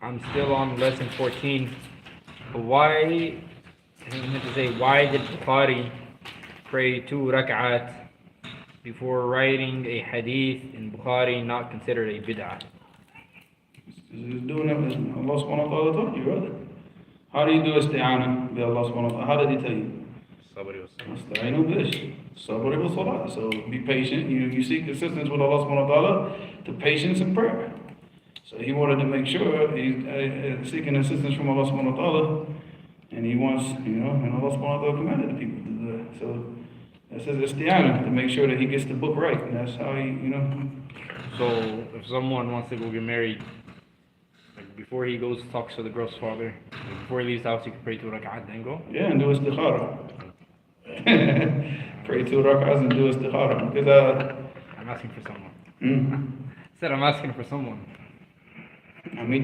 I'm still on lesson 14. But why, I think I meant to say, why did Bukhari pray 2 rak'at before writing a hadith in Bukhari not considered a bid'ah? He's doing it as Allah subhanahu wa ta'ala told you, brother. How do you do isti'ana by Allah subhanahu wa ta'ala? How did he tell you? Somebody was saying. Asta'inu bish. Sabr wa salah. So be patient. You seek assistance with Allah subhanahu wa ta'ala to patience and prayer. So he wanted to make sure he's seeking assistance from Allah subhanahu wa ta'ala. And he wants, and Allah subhanahu wa ta'ala commanded the people to do that. So that's his isti'ana, to make sure that he gets the book right. And that's how he, So if someone wants to go get married, like before he goes talks to the girl's father, like before he leaves the house, he can pray 2 rak'at then go? Yeah, and do istikhara. Pray 2 rak'ahs and do istikhara. Because, I'm asking for someone. mm, I said I'm asking for someone.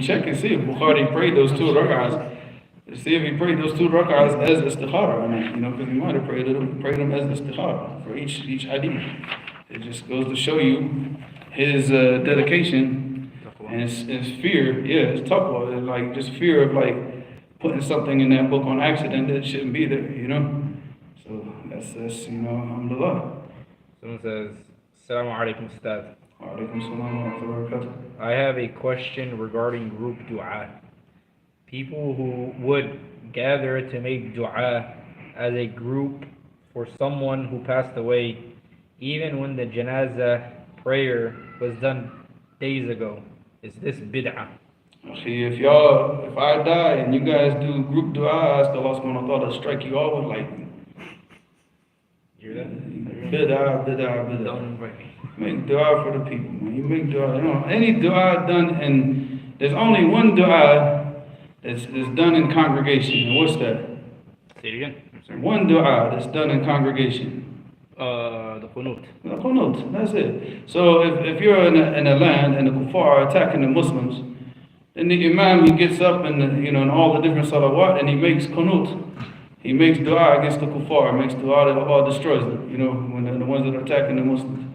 check and see if Bukhari prayed those 2 rak'ahs. See if he prayed those 2 rak'ahs as istikhara or not, because he might have prayed them as istikhara for each hadith. It just goes to show you his dedication and his fear. Yeah, his taqwa, it's like just fear of like putting something in that book on accident that shouldn't be there, So that's alhamdulillah. Someone says, Assalamu alaikum Ustad. Wa alaikum salam wa rahmatullahi wa barakatuh. I have a question regarding group dua. People who would gather to make dua as a group for someone who passed away, even when the janazah prayer was done days ago. Is this bid'ah? See, if I die and you guys do group dua, ask Allah subhanahu wa ta'ala to strike you all with lightning. You hear that? Bid'ah. Don't invite me. Make dua for the people, man. You make dua, any dua done, and there's only one dua that's done in congregation. And what's that? Say it again. I'm sorry. One dua that's done in congregation. The qunut. The qunut, that's it. So if you're in a land and the kuffar are attacking the Muslims, then the imam, he gets up and in all the different salawat and he makes qunut. He makes dua against the kuffar, makes dua that Allah destroys them, when the ones that are attacking the Muslims.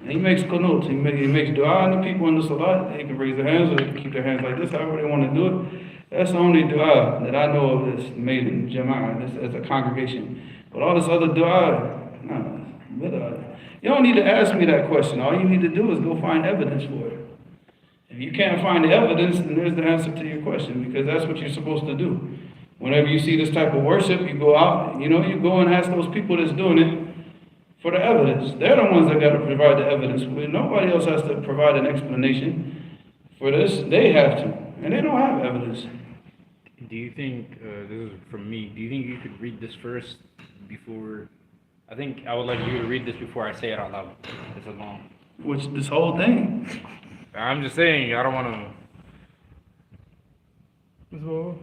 And he makes qunut, he makes dua, and the people in the salat, they can raise their hands or they can keep their hands like this, however they want to do it. That's the only dua that I know of that's made in jama'ah, as a congregation. But all this other dua, you don't need to ask me that question. All you need to do is go find evidence for it. If you can't find the evidence, then there's the answer to your question, because that's what you're supposed to do. Whenever you see this type of worship, you go out, you go and ask those people that's doing it for the evidence. They're the ones that got to provide the evidence. Nobody else has to provide an explanation for this. They have to, and they don't have evidence. Do you think, this is from me, do you think you could read this first before, I think I would like you to read this before I say it out loud. It's a long. Which, this whole thing? I'm just saying, I don't want to. So,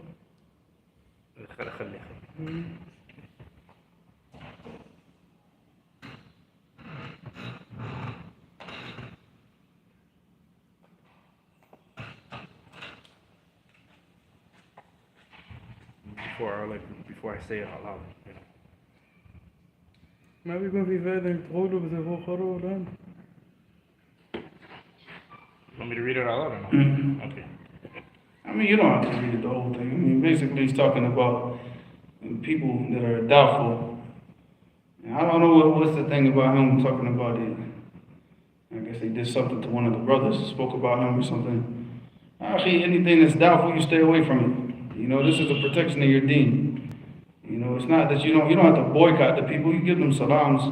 before I say it out loud. ما بيكون في فايدة تقوله بس هو قرار الآن. Want me to read it out loud or no? Mhm. Okay. You don't have to read the whole thing. Basically, he's talking about people that are doubtful. And I don't know what's the thing about him talking about it. I guess he did something to one of the brothers, spoke about him or something. Actually, anything that's doubtful, you stay away from it. This is a protection of your deen. It's not that you don't have to boycott the people. You give them salams.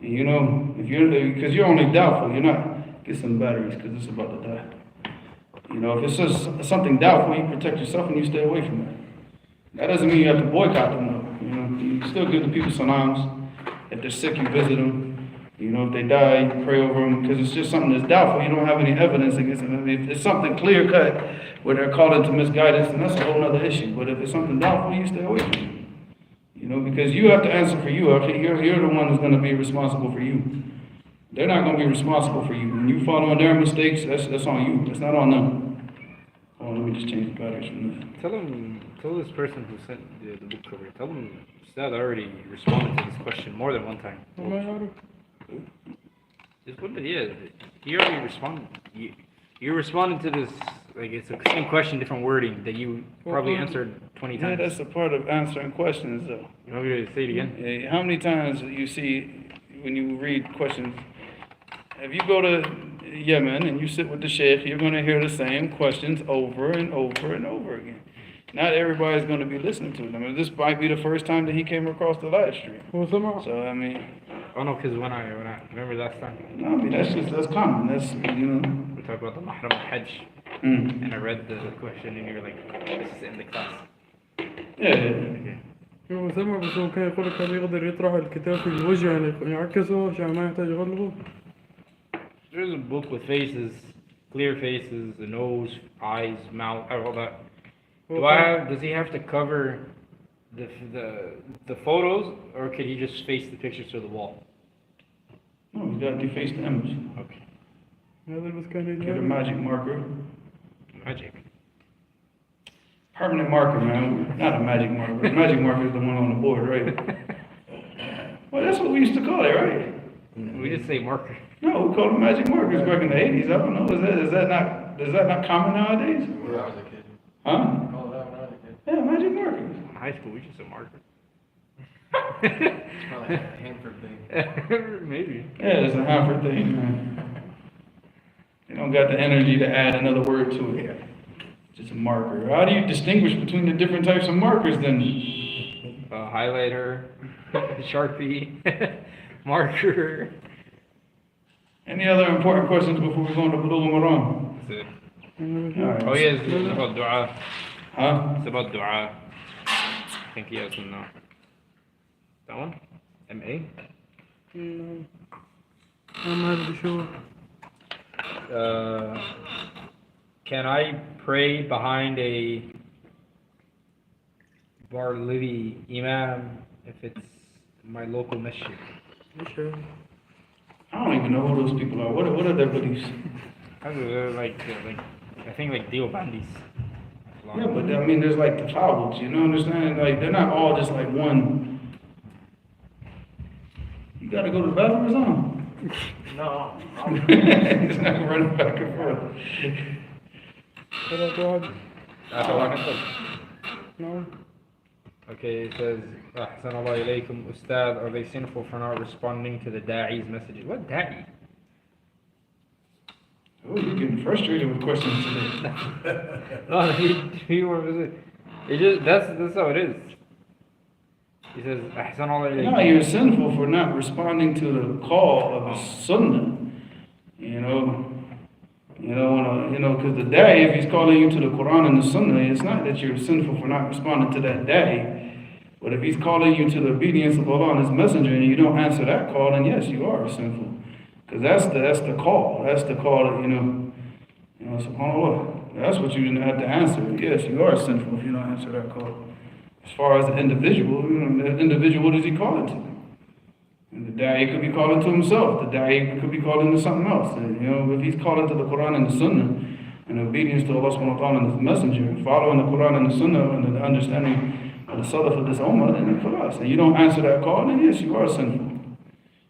And, because you're only doubtful, you're not. Get some batteries because it's about to die. If it's just something doubtful, you protect yourself and you stay away from it. That doesn't mean you have to boycott them though. You still give the people salams. If they're sick, you visit them. If they die, you pray over them, because it's just something that's doubtful. You don't have any evidence against them. If it's something clear cut where they're called into misguidance, then that's a whole other issue. But if it's something doubtful, you stay away from it. Because you have to answer for you. Actually, you're the one who's going to be responsible for you. They're not going to be responsible for you. When you follow their mistakes, that's on you. That's not on them. Oh, let me just change the batteries from this. Tell this person who sent the book cover, tell him Ustad already responded to this question more than one time. ما يعرف. He already responded. You responded to this like it's the same question, different wording that you probably answered 20 Yeah, times. that's a part of answering questions, though. You want me to say it again? Yeah, how many times you see when you read questions? If you go to Yemen and you sit with the sheikh, you're going to hear the same questions over and over and over again. Not everybody's going to be listening to them. This might be the first time that he came across the live stream. هو سمع So I mean, Oh no, because when I remember last time no, I mean that's common. That's we talked about the mahram al-hajj, Mm. and I read the question and you're like, this is in the class. Yeah. هو سمع بس هو كان يقول لك هل يقدر يطرح الكتاب في الوجه يعني يعكسه عشان ما يحتاج يغلبه. There's a book with faces, clear faces, the nose, eyes, mouth, all that. Does he have to cover the photos, or could he just face the pictures to the wall? No, you got to deface the image. Okay. هذا اللي بس كان Get a يدري. magic marker. Magic. Permanent marker, man. Not a magic marker. The magic marker is the one on the board, right? Well, that's what we used to call it, right? We just say marker. No, we called them magic markers back in the 80s. I don't know. Is that not common nowadays? When I was a kid. Huh? Oh, that when I was a kid. Yeah, magic markers. In high school, we just said marker. It's probably like a Hanford thing. Maybe. Yeah, it's a Hanford thing, man. They don't got the energy to add another word to it. Just a marker. How do you distinguish between the different types of markers then? Highlighter, Sharpie, marker. Any other important questions before we go into Bulugh al-Maram? That's it. All right. Oh yes, it's about dua. Huh? It's about dua. I think he has one now. That one? M.A.? ما أدري شو. Can I pray behind a Barlivi Imam if it's my local masjid? إيش هذا؟ I don't even know who those people are. What are their beliefs? They're like I think like Deobandis. Yeah, but I mean, there's like the towels, you know, understand? Like, they're not all just like one. You gotta go to the bathroom or something? No. It's not running back and forth. ثلاث واحد. نعم. Okay, it says, أحسن الله إليكم Ustad, are they sinful for not responding to the da'i's messages? What da'i? Oh, you're getting frustrated with questions today. No, he were visit. It just that's how it is. He says, أحسن الله إليكم. No, you're sinful for not responding to the call of a sunnah. Because the da'i, if he's calling you to the Quran and the Sunnah, it's not that you're sinful for not responding to that da'i. But if he's calling you to the obedience of Allah and His Messenger and you don't answer that call, then yes, you are sinful. Because that's the call. That's the call that, subhanAllah. That's what you have to answer. Yes, you are sinful if you don't answer that call. As far as the individual, what is he calling to? And the da'i could be calling to himself. The da'i could be calling to something else. And, if he's calling to the Quran and the Sunnah, and obedience to Allah subhanahu wa ta'ala and His Messenger, following the Quran and the Sunnah and the understanding of the Salaf of this Ummah, then for us. And you don't answer that call, then yes, you are sinful.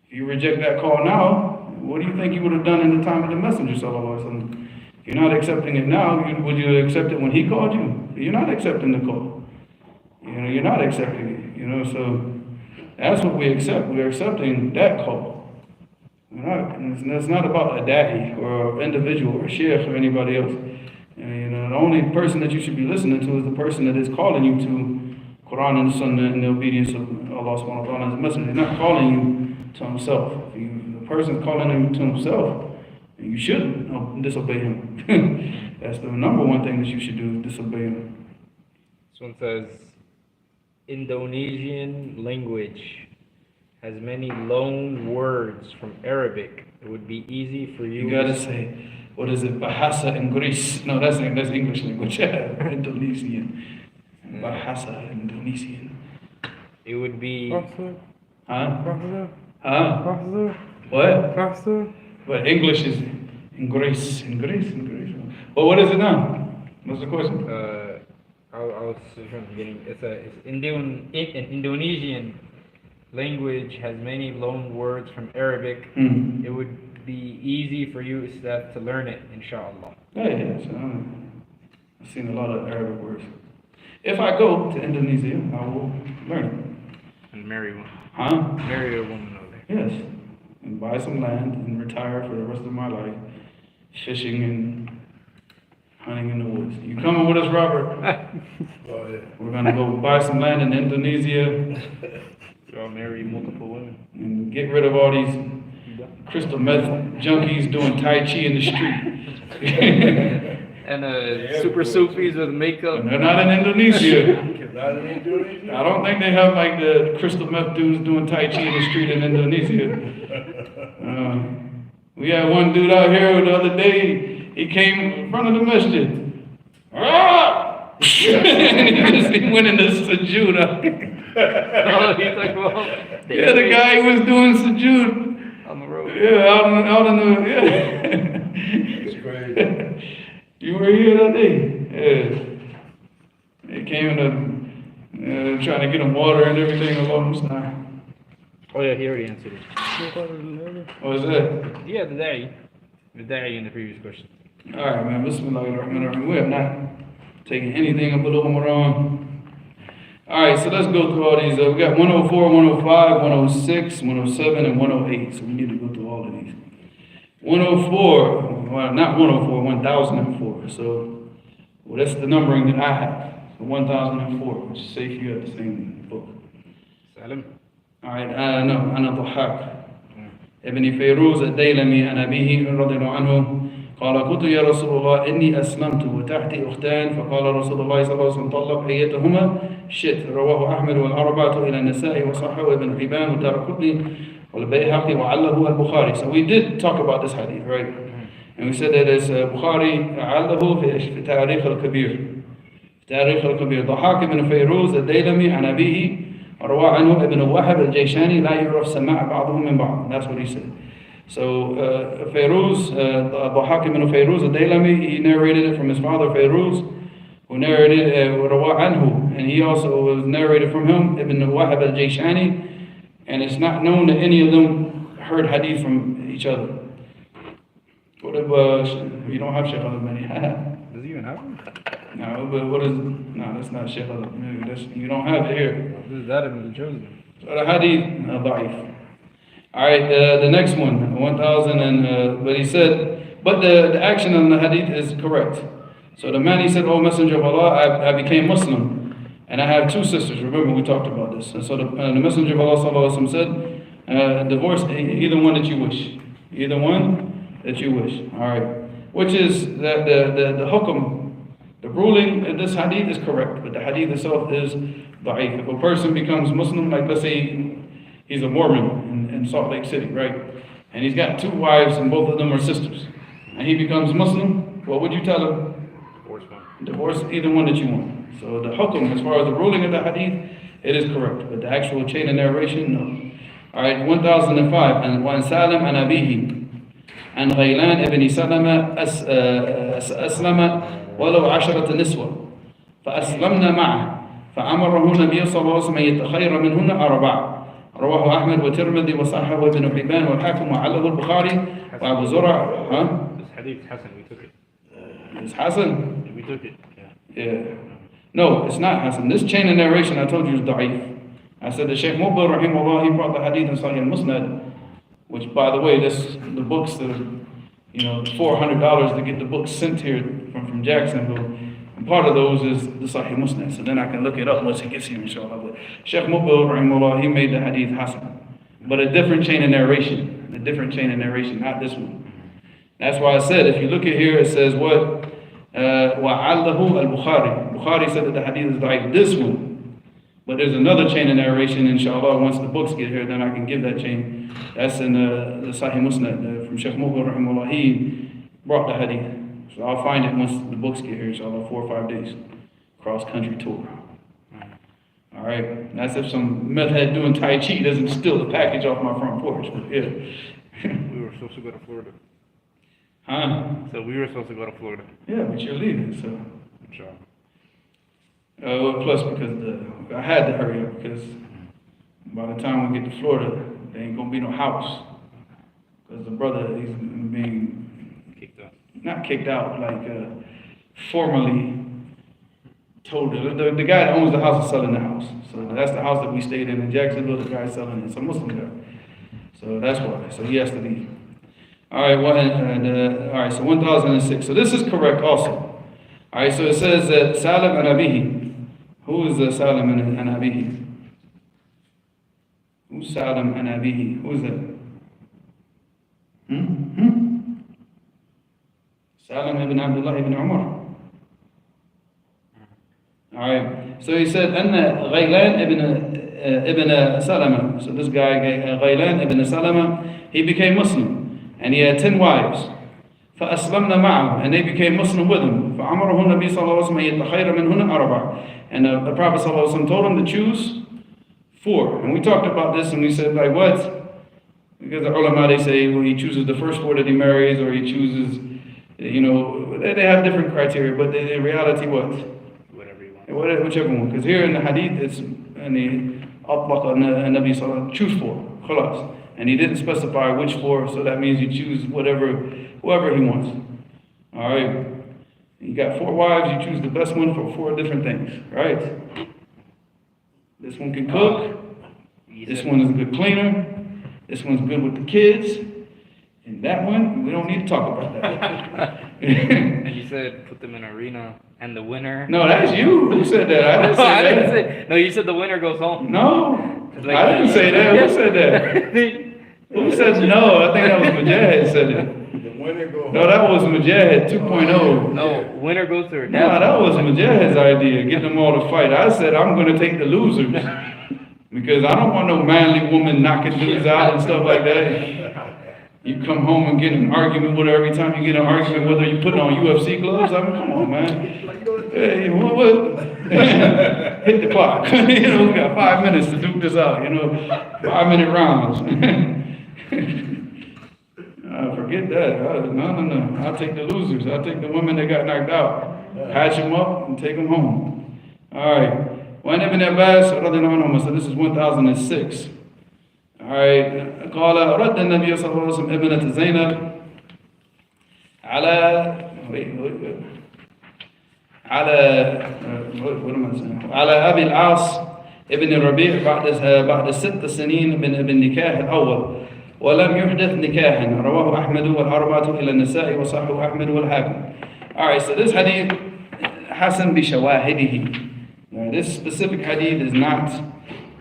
If you reject that call now, what do you think you would have done in the time of the Messenger sallallahu alaihi wasallam? If you're not accepting it now, would you accept it when he called you? You're not accepting the call. You're not accepting it. So that's what we accept. We're accepting that call. It's not about a da'i or an individual or a sheikh or anybody else. The only person that you should be listening to is the person that is calling you to Quran and Sunnah and the obedience of Allah subhanahu wa ta'ala and His Messenger. He's not calling you to himself. If the person is calling you to himself, you shouldn't disobey him. That's the number one thing that you should do, is disobey him. This one says, Indonesian language has many loan words from Arabic. It would be easy for you. You gotta say, what is it, Bahasa in Greece? No, that's English language. Indonesian. Bahasa Indonesian. It would be. فحصة. Huh? فحصة. Huh? فحصة. What? فحصة. But English is in Greece. Well, what is it now? What's the question? I'll say from the beginning. An Indonesian language has many loan words from Arabic. It would be easy for you, Ustad, to learn it, inshallah. Yeah. So, seen a lot of Arabic words. If I go to Indonesia, I will learn it. And marry one. Huh? Marry a woman over there. Yes. And buy some land and retire for the rest of my life, fishing and hunting in the woods. You coming with us, Robert? Oh, yeah. We're gonna go buy some land in Indonesia Y'all marry multiple women. and get rid of all these crystal meth junkies doing Tai Chi in the street. And super Sufis with makeup. And they're not in Indonesia. Not in Indonesia? I don't think they have like the crystal meth dudes doing Tai Chi in the street in Indonesia. We had one dude out here the other day, he came in front of the masjid. Ah! He went into sujood. Oh, he's like, well, Yeah, the guy was doing sujood. on the road. Yeah, out in the, yeah. It's crazy. You were here that day? Yeah. They came to, trying to get him water and everything along this time. Oh yeah, he already answered it. What was that? Yeah, the da'i in the previous question. Alright, man. Bismillahirrahmanirrahim. We have not taken anything up below Ramadan. Alright, so let's go through all these. We got 104, 105, 106, 107, and 108. So we need to go through all of these. 104, well, not 104, 1004. So, well, that's the numbering that I have. So 1004, which is safe. You have the same book. Salim. Alright, no, أنا ضحاك ابن فيروز الديلمي عن أبيه رضي الله عنه قال قلت يا رسول الله إني أسلمت وتحتي أختان فقال رسول الله صلى الله عليه وسلم طلق أيتهما شئت رواه أحمد والأربعة إلى النساء وصححه ابن حبان ودارقطني والبيهقي وعله البخاري. So we did talk about this hadith, right? And we said that it's Bukhari عله في تاريخ الكبير. تاريخ الكبير ضحاك بن فيروز الديلمي عن أبيه روى عنه ابن وهب الجيشاني لا يعرف سماع بعضهم من بعض. That's what he said. So Fairuz, Dhahak ibn Fairuz al-Daylami, he narrated it from his father Fairuz, who narrated روى عنه, and he also was narrated from him, Ibn Wahab al-Jayshani, and it's not known that any of them heard hadith from each other. What if you don't have Shaykh al-Albani? Does he even have one? No, but what is, no, that's not Shaykh al-Albani. You don't have it here. This is Adab the chosen. So the hadith, da'if. Alright, the next one, 1000 and, but he said, but the action on the hadith is correct. So the man, he said, "O Messenger of Allah, I became Muslim, and I have two sisters." Remember, we talked about this. And so the Messenger of Allah sallallahu alaihi wasallam said, divorce either one that you wish. Either one that you wish. Alright. Which is that the hukum, the ruling in this hadith is correct, but the hadith itself is da'if. If a person becomes Muslim, like let's say he's a Mormon in Salt Lake City, right? And he's got two wives and both of them are sisters. And he becomes Muslim, what would you tell him? Divorce one. Divorce either one that you want. So the hukum, as far as the ruling of the hadith, it is correct. But the actual chain of narration, no. Alright, 1005. And وعن سالم عن أبيه عن غيلان ابن سلمة أسلم ولو 10 نسوة فأسلمنا معه فأمره النبي صلى الله عليه وسلم يتخير منهن 4. رواه أحمد والترمذي وصححه ابن حبان والحاكم وعله البخاري وأبو زرع. This hadith is Hassan, we took it. It's Hassan? We took it, yeah. Yeah. No, it's not Hassan. This chain of narration I told you is da'if. I said the Shaykh Mubil rahimahullah, he brought the hadith in Sahih al-Musnad, which by the way, the books that $400 to get the books sent here from Jacksonville. And part of those is the Sahih Musnad, so then I can look it up once it gets here, inshallah. But Shaykh Mubil rahimahullah, he made the hadith Hassan, but a different chain of narration, not this one. That's why I said, if you look at here, it says what? وَعَلَّهُ الْبُخَارِ. Bukhari said that the hadith is like this one. But there's another chain of narration, inshallah. Once the books get here, then I can give that chain. That's in the Sahih Musnad from Shaykh Mubil rahimahullah. He brought the hadith. So I'll find it once the books get here, inshallah, 4 or 5 days. Cross-country tour. Alright, that's if some meth head doing Tai Chi doesn't steal the package off my front porch. But yeah. We were supposed to go to Florida. Huh? So we were supposed to go to Florida. Yeah, but you're leaving, so. Inshallah. Plus, because I had to hurry up, because by the time we get to Florida, there ain't gonna be no house. Because the brother, he's being Kicked out. not kicked out, like formally told her, the guy that owns the house is selling the house. So that's the house that we stayed in Jacksonville. The guy's selling it. It's a Muslim guy. So that's why. So he has to leave. All right, all right, so 1006. So this is correct also. All right, so it says that Salim and Abihi. Who is Salim and Abihi? Who's Salim and Abihi? Who is that? Salim ibn Abdullah ibn Umar. Alright, so he said, أن غيلان ibn Salama. So this guy, Ghaylan ibn Salama, he became Muslim. And he had 10 wives. فأسلمنا معه. And they became Muslim with him. فأمره النبي صلى الله عليه وسلم يتخير منهن أربع. And the Prophet صلى الله عليه وسلم told him to choose 4. And we talked about this and we said, like what? Because the ulama, they say, well, he chooses the first 4 that he marries, or he chooses, you know, they have different criteria, but in reality, what? Whichever one. Because here in the hadith, it's in the أطلق النبي صلى الله عليه وسلم, choose 4. خلاص. And he didn't specify which 4, so that means you choose whoever he wants. Alright. You got 4 wives, you choose the best one for 4 different things. Right? This one can cook. This one is a good cleaner. This one's good with the kids. And that one, we don't need to talk about that. And you said put them in an arena, and the winner. No, that's you. Who said that? I didn't say I that. didn't say. No, you said the winner goes home. No, Like, I didn't say that. Who said that? Who said no? I think that was Mujahid said it. The winner go No, that was Mujahid 2.0. No, winner goes to her dad. No, that was Mujahid's idea, getting them all to fight. I said, I'm going to take the losers. Because I don't want no manly woman knocking dudes out and stuff like that. You come home and get in an argument with her every time you get in an argument with her, you put on UFC gloves. I mean, come on, man. Hey, what? Hit the clock. You know, we got 5 minutes to duke this out, you know, 5-minute rounds. Forget that. No. I'll take the losers. I'll take the women that got knocked out. Patch them up and take them home. All right. وعن ابن عباس رضي الله عنهما. So this is 1006. Alright, قال رد النبي صلى الله عليه وسلم ابنة زينب على أبي العاص ابن الربيع بعد 6 سنين من النكاح الأول ولم يحدث نكاحا رواه أحمد والأربعة إلى النساء وصححه أحمد والحاكم. Alright, so this hadith حسن بشواهده. Now, this specific hadith is not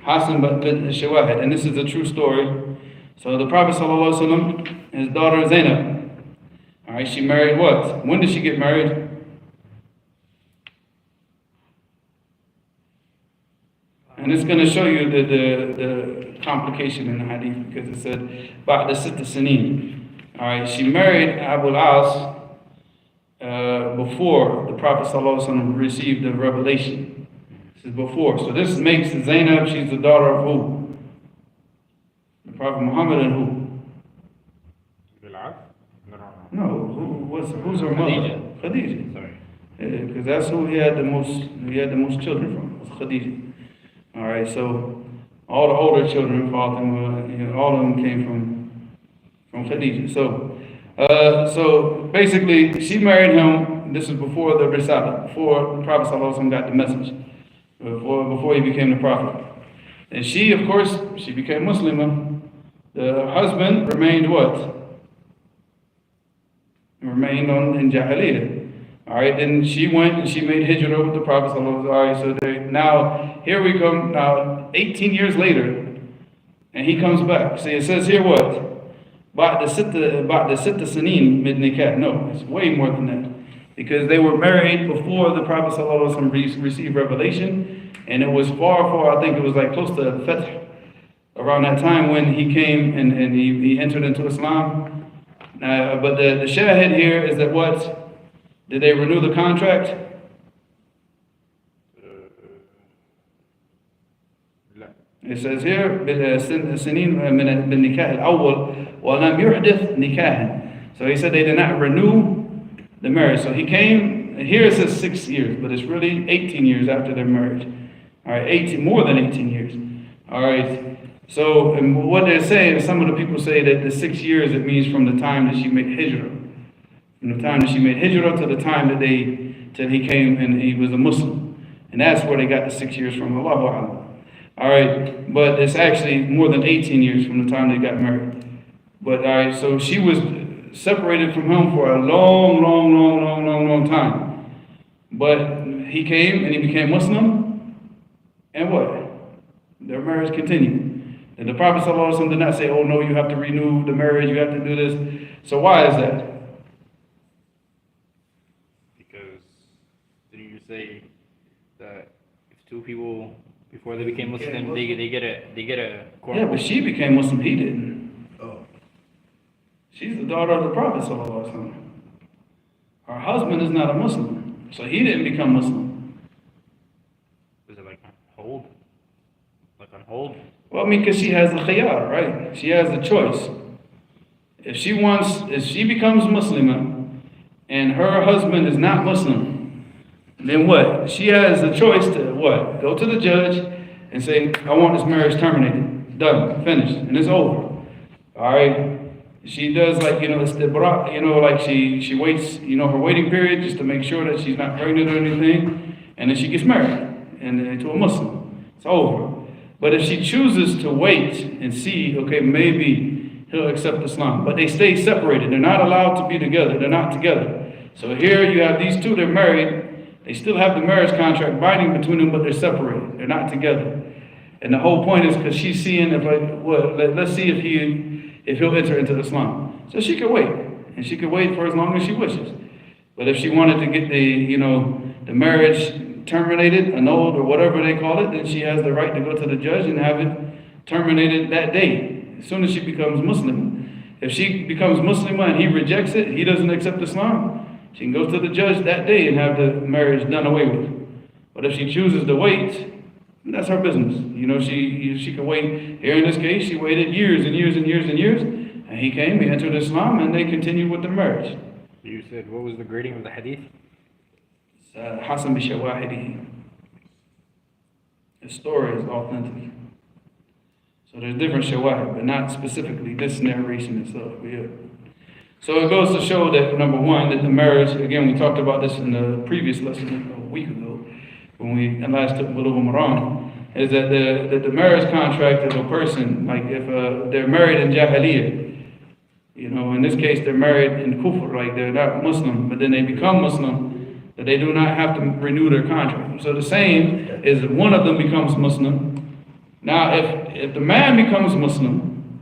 Hasan but Shawahid, and this is a true story. So the Prophet ﷺ, his daughter Zainab, alright, she married what? When did she get married? And it's going to show you the complication in the hadith, because it said Ba'da Sitta Sinin. Alright, she married Abu al-As before the Prophet ﷺ received the revelation. This is before. So this makes Zainab, she's the daughter of who? The Prophet Muhammad and who? No, who's her mother? Khadija. Sorry. Because that's who he had the most children from, was Khadija. Alright, so all the older children, Fatima, you know, all of them came from Khadija. So basically she married him. This is before the Risala, before the Prophet ﷺ got the message. Before he became the prophet. And she, of course, she became Muslim. The husband remained what? Remained in Jahiliyyah. Alright, then she went and she made Hijra with the Prophet. Alright, so now, here we come, now 18 years later, and he comes back. See, it says here what? Ba'da sitta sanin mid nikah. No, it's way more than that. Because they were married before the Prophet ﷺ received revelation, and it was far, I think it was like close to Fath, around that time when he came and he entered into Islam. But the shahid here is that what? Did they renew the contract? It says here, so he said they did not renew the marriage. So he came, and here it says 6 years, but it's really 18 years after their marriage. Alright, more than 18 years. Alright, so and what they're saying, some of the people say that the 6 years, it means from the time that she made Hijra. From the time that she made Hijra to the time that till he came and he was a Muslim. And that's where they got the 6 years from. Allahu A'lam. All right, but it's actually more than 18 years from the time they got married. But all right, so she was separated from him for a long time. But he came and he became Muslim, and what? Their marriage continued. And the Prophet ﷺ did not say, oh no, you have to renew the marriage, you have to do this. So why is that? Because didn't you say that if two people before they became Muslim, they get a Yeah, but she became Muslim, he didn't. Oh. She's the daughter of the Prophet ﷺ. Her husband is not a Muslim, so he didn't become Muslim. Is it like on hold? Like on hold? Well, I mean, because she has the khiyar, right? She has the choice. If she becomes Muslim and her husband is not Muslim, then what? She has the choice to what? Go to the judge and say, I want this marriage terminated. Done. Finished. And it's over. All right? She does like, istibra, like she waits, her waiting period just to make sure that she's not pregnant or anything. And then she gets married and to a Muslim. It's over. But if she chooses to wait and see, okay, maybe he'll accept Islam. But they stay separated. They're not allowed to be together. They're not together. So here you have these two, they're married. They still have the marriage contract binding between them, but they're separated. They're not together. And the whole point is because she's seeing let's see if he'll enter into Islam. So she could wait. And she could wait for as long as she wishes. But if she wanted to get the marriage terminated, annulled, or whatever they call it, then she has the right to go to the judge and have it terminated that day, as soon as she becomes Muslim. If she becomes Muslim and he rejects it, he doesn't accept Islam, she can go to the judge that day and have the marriage done away with. But if she chooses to wait, that's her business. She could wait. Here in this case, she waited years and years and years and years, and he came, he entered Islam, and they continued with the marriage. You said, what was the grading of the hadith? Hasan bi-shawahidihi. His story is authentic. So there's different shawahid, but not specifically this narration itself. Yeah. So it goes to show that, number one, that the marriage, again, we talked about this in the previous lesson a week ago, when we last took Bulugh al-Maram, is that the marriage contract of a person, like if they're married in Jahiliyyah, in this case they're married in Kufr, like they're not Muslim, but then they become Muslim, that they do not have to renew their contract. So the same is if one of them becomes Muslim. Now if the man becomes Muslim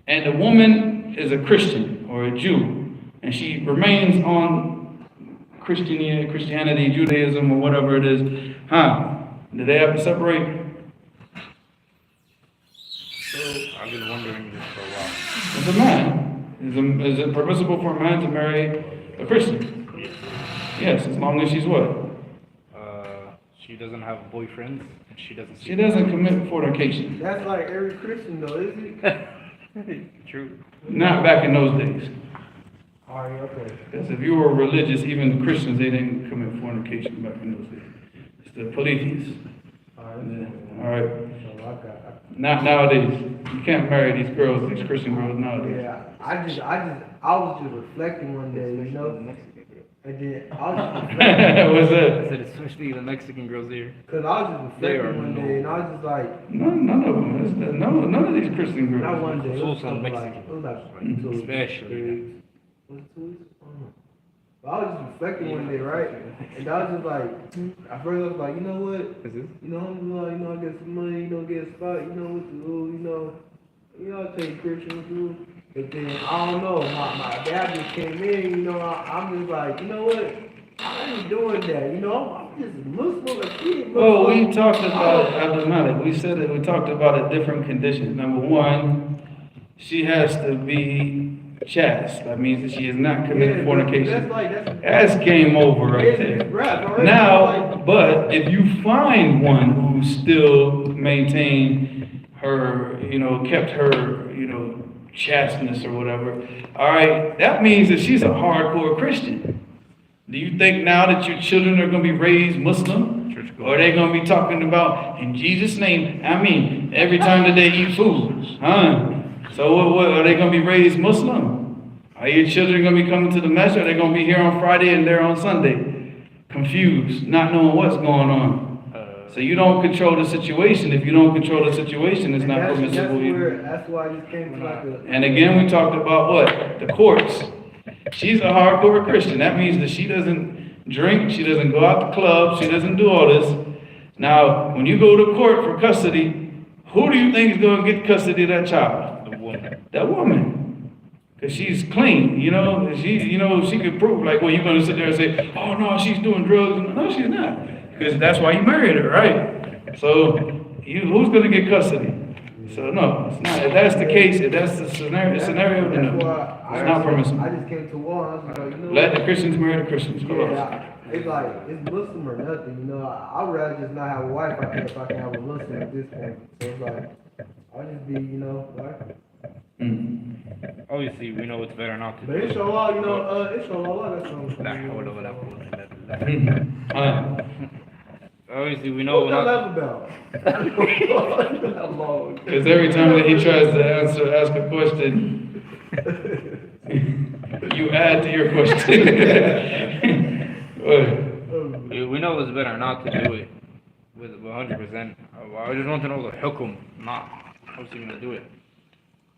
and the woman is a Christian or a Jew, and she remains on Christianity, Judaism, or whatever it is, do they have to separate? I've been wondering this for a while. It's a man. Is it permissible for a man to marry a Christian? Yes, as long as she's what? She doesn't have boyfriends, and she doesn't. She doesn't commit fornication. That's like every Christian though, is it? True. Not back in those days. Alright, okay. Because if you were religious, even the Christians, they didn't commit fornication back in those days. It's the polytheists. Alright. So Not nowadays. You can't marry these girls, these Christian girls nowadays. yeah, I was just reflecting one day, and then I was just reflecting. What's I that? said, especially the Mexican girls here. Cause I was just reflecting one day, and I was just like, None of them. None of these Christian girls. not one day. It was Also like, Mexican. it was like 2 weeks. Especially. Was it 2 weeks? I don't know. But I was just reflecting one day, right? And I was just like, at first I was like, you know what? I get some money, get a spot, what to do, I'll take Christian food. But then, I don't know, my dad just came in, I'm just like, you know what? I ain't doing that, I'm just a Muslim, a kid. Well, we talked about Abdul Malik. We said that we talked about a different condition. Number one, she has to be chaste. That means that she has not committed fornication. That's game over right there. Now, but if you find one who still maintained her, kept her, chasteness or whatever, all right, that means that she's a hardcore Christian. Do you think now that your children are going to be raised Muslim? Or are they going to be talking about, in Jesus' name, every time that they eat food? So what are they going to be raised Muslim? Are your children going to be coming to the masjid? Or are they going to be here on Friday and there on Sunday? Confused, not knowing what's going on. So you don't control the situation. If you don't control the situation, it's And not that's permissible either. where, that's why you came to like a. And again, we talked about what? The courts. She's a hardcore Christian. That means that she doesn't drink, she doesn't go out to clubs, she doesn't do all this. Now, when you go to court for custody, who do you think is going to get custody of that child? The woman. That woman. Because she's clean, she could prove, like, well, you're going to sit there and say, oh, no, she's doing drugs. No, she's not. Because that's why you married her, right? So, who's going to get custody? So, no, it's not. If that's the case, if that's the scenario, then no. It's not permissible. I just came to war, I was like, Let the Christians marry the Christians. Come on. It's like, it's Muslim or nothing, I'd rather just not have a wife if I can have a Muslim at this point. So it's like, I'll just be, like. Obviously, we know it's better not to But do it. inshallah, inshallah, that's something. La hawla wa la quwwata illa billah. Obviously, we know What's we're that not. level about? Because every time that he tries to ask a question, you add to your question. We know it's better not to do it with 100%. I just want to know the hukum, not obviously going to do it.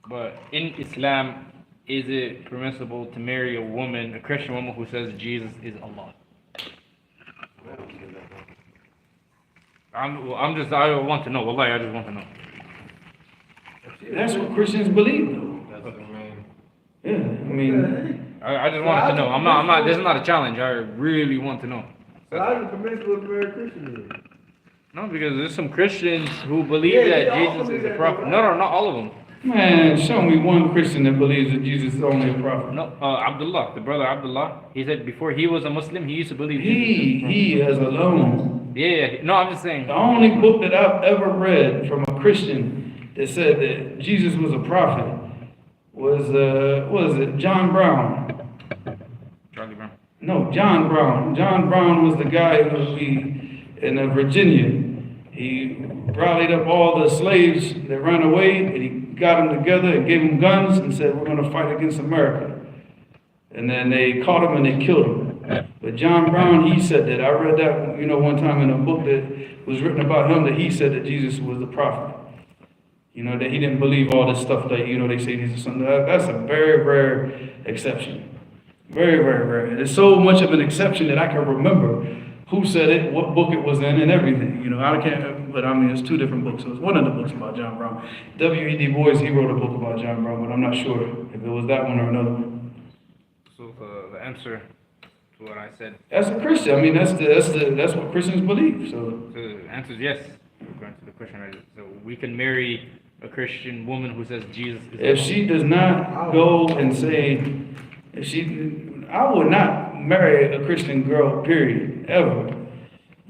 But in Islam, is it permissible to marry a woman, a Christian woman who says Jesus is Allah? I want to know. Wallahi, I just want to know. That's what Christians believe, though. That's the main. Yeah, I mean, I just wanted to know. I'm not, this is not a challenge. I really want to know. So how is it permissible to marry a Christian then? No, because there's some Christians who believe Yeah, that they all Jesus believe is a that, prophet. right? No, not all of them. man, show me one Christian that believes that Jesus is only a prophet. No, Abdullah, the brother Abdullah, he said before he was a Muslim, he used to believe Jesus. He as alone. Yeah. No, I'm just saying. The only book that I've ever read from a Christian that said that Jesus was a prophet was, what is it, John Brown. Charlie Brown. No, John Brown. John Brown was the guy who in Virginia. He rallied up all the slaves that ran away, and he got them together and gave them guns and said, we're going to fight against America. And then they caught him and they killed him. But John Brown, he said that. I read that, one time in a book that was written about him, that he said that Jesus was the prophet. That he didn't believe all this stuff that, they say he's the son. That's a very rare exception. Very, very rare. There's so much of an exception that I can remember who said it, what book it was in, and everything. I can't, but I mean, it's two different books. So it's one of the books about John Brown. W.E.D. Boys, he wrote a book about John Brown, but I'm not sure if it was that one or another one. So the answer to what I said, That's a Christian. I mean, that's what Christians believe. So the answer is yes. According to the question, right? So we can marry a Christian woman who says Jesus is if Allah. she does not go and say, I would not marry a Christian girl, period, ever.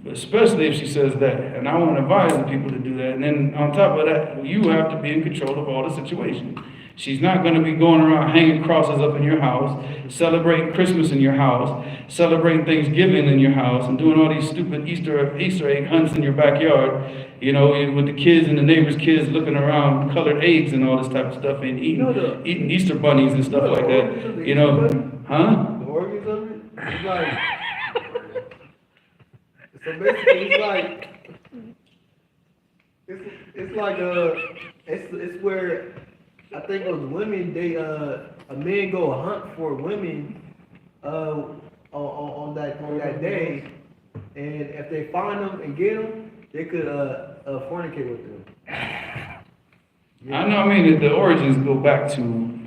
Especially if she says that. And I want to advise the people to do that. And then on top of that, you have to be in control of all the situation. She's not going to be going around hanging crosses up in your house, celebrating Christmas in your house, celebrating Thanksgiving in your house, and doing all these stupid Easter egg hunts in your backyard, with the kids and the neighbors' kids looking around colored eggs and all this type of stuff, and eating Easter bunnies and stuff like that. Huh? The organs of it? It's like, so basically it's like, it's where, I think those women, a men go hunt for women, on that day, and if they find them and get them, they could, fornicate with them. I know, the origins go back to,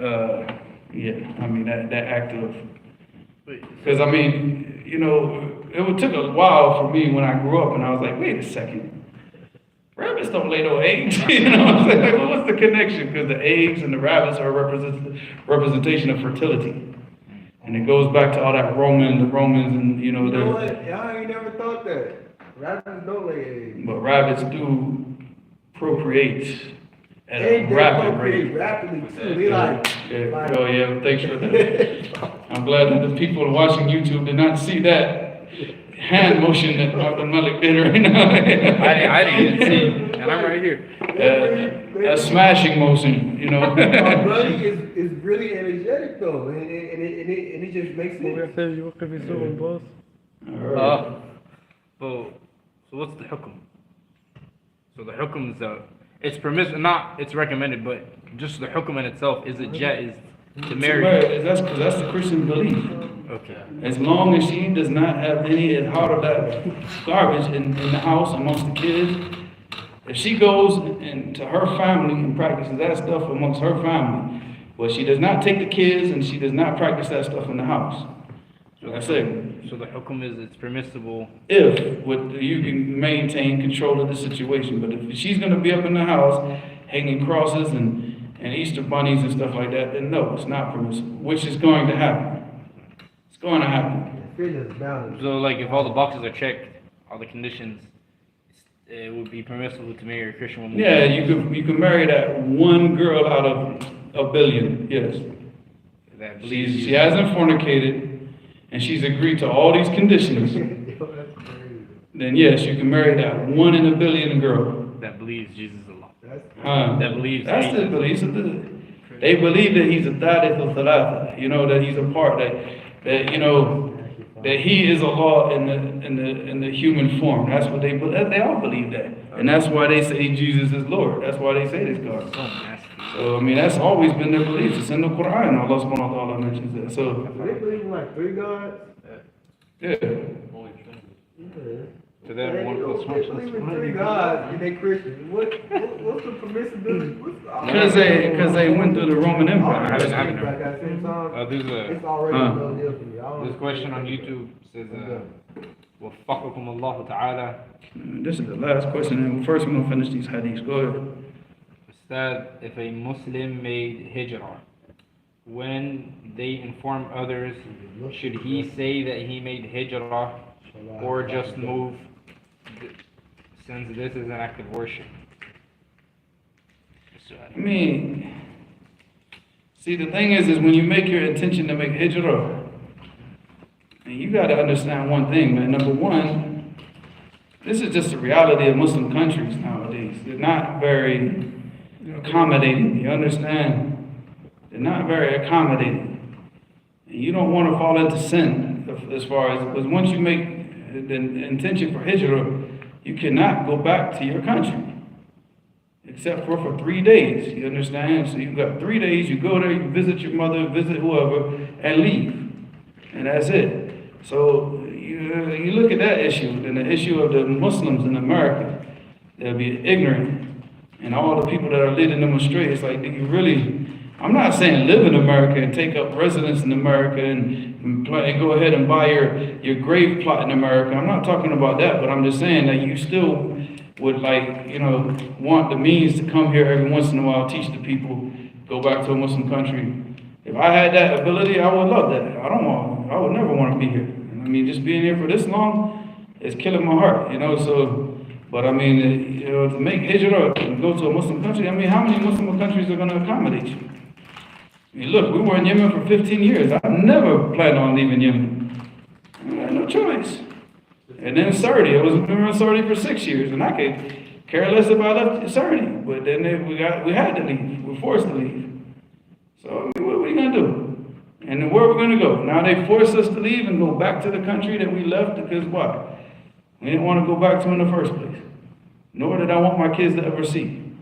that act of, because it took a while for me when I grew up, and I was like, wait a second. Rabbits don't lay no eggs. I'm saying? Like, well, what's the connection? Because the eggs and the rabbits are a representation of fertility. And it goes back to all that the Romans and, You know what? I ain't never thought that. Rabbits don't lay eggs. But rabbits do procreate at They a rapid procreate rate. rapidly too. They like, Oh, yeah, thanks for that. I'm glad that the people watching YouTube did not see that hand motion that Dr. Malik did right now. I didn't even see, and I'm right here. A smashing motion, My brother is really energetic though, and it just makes هو it. يحتاج يوقف يسوق الباص. All right. So So what's the hukum? So the hukum is it's permissible, not it's recommended, but just the hukum in itself is it jaiz to marry. That's because that's the Christian belief. Okay. As long as she does not have any heart of that garbage in the house amongst the kids, if she goes into her family and practices that stuff amongst her family, but she does not take the kids and she does not practice that stuff in the house. Like I said, So the hukum is it's permissible. if you can maintain control of the situation, but if she's going to be up in the house hanging crosses and Easter bunnies and stuff like that, then no, it's not permissible, which is going to happen. It's going to happen. Fitness balance. So like if all the boxes are checked, all the conditions, it would be permissible to marry a Christian woman. Yeah, you could marry that one girl out of a billion, yes. That believes She hasn't fornicated, and she's agreed to all these conditions. Yo, that's crazy. Then yes, you can marry that one in a billion girl. that believes Jesus is Allah. That's That believes That's the Jesus. beliefs. They believe that he's a thalith of thalatha. You know, that he's a part that you know that he is Allah in the human form. That's what they believe. They all believe that, and that's why they say Jesus is Lord. That's why they say this God. So nasty. So I mean, that's always been their belief. It's in the Quran. Allah subhanahu wa ta'ala mentions that. So do they believe in like 3 gods? yeah. Holy Trinity. Yeah. To that They one plus they one believe plus in one. 3 gods and they Christian. What's the permissibility? Because they went through the Roman I Empire. haven't heard. Like I said, There's it's a already Huh. no deal for me. I don't this question on YouTube says, وفقكم الله تعالى. This is the last question, and first we're gonna finish these hadiths. Go ahead. Ustad, if a Muslim made hijrah, when they inform others, should he say that he made hijrah or just move, since this is an act of worship? I mean, see, the thing is when you make your intention to make hijrah, and you got to understand one thing, man. Number one, this is just the reality of Muslim countries nowadays. They're not very accommodating. You understand? They're not very accommodating. And you don't want to fall into sin as far as, because once you make the intention for hijrah, you cannot go back to your country. Except for 3 days, you understand? So you've got 3 days, you go there, you visit your mother, visit whoever, and leave. And that's it. So you look at that issue, and the issue of the Muslims in America, they'll be ignorant. And all the people that are leading them astray, it's like, do you really, I'm not saying live in America and take up residence in America and go ahead and buy your grave plot in America. I'm not talking about that, but I'm just saying that you still would want the means to come here every once in a while, teach the people, go back to a Muslim country. If I had that ability, I would love that. I would never want to be here. I mean, just being here for this long is killing my heart, so, but I mean, to make hijrah and go to a Muslim country, I mean, how many Muslim countries are going to accommodate you? I mean, look, we were in Yemen for 15 years. I never planned on leaving Yemen. I had no choice. And then Saudi, we were in Saudi for 6 years, and I could care less if I left Saudi. But then we had to leave. We were forced to leave. So I mean, what are we gonna do? And then where are we gonna go? Now they forced us to leave and go back to the country that we left because why? We didn't want to go back to in the first place. Nor did I want my kids to ever see.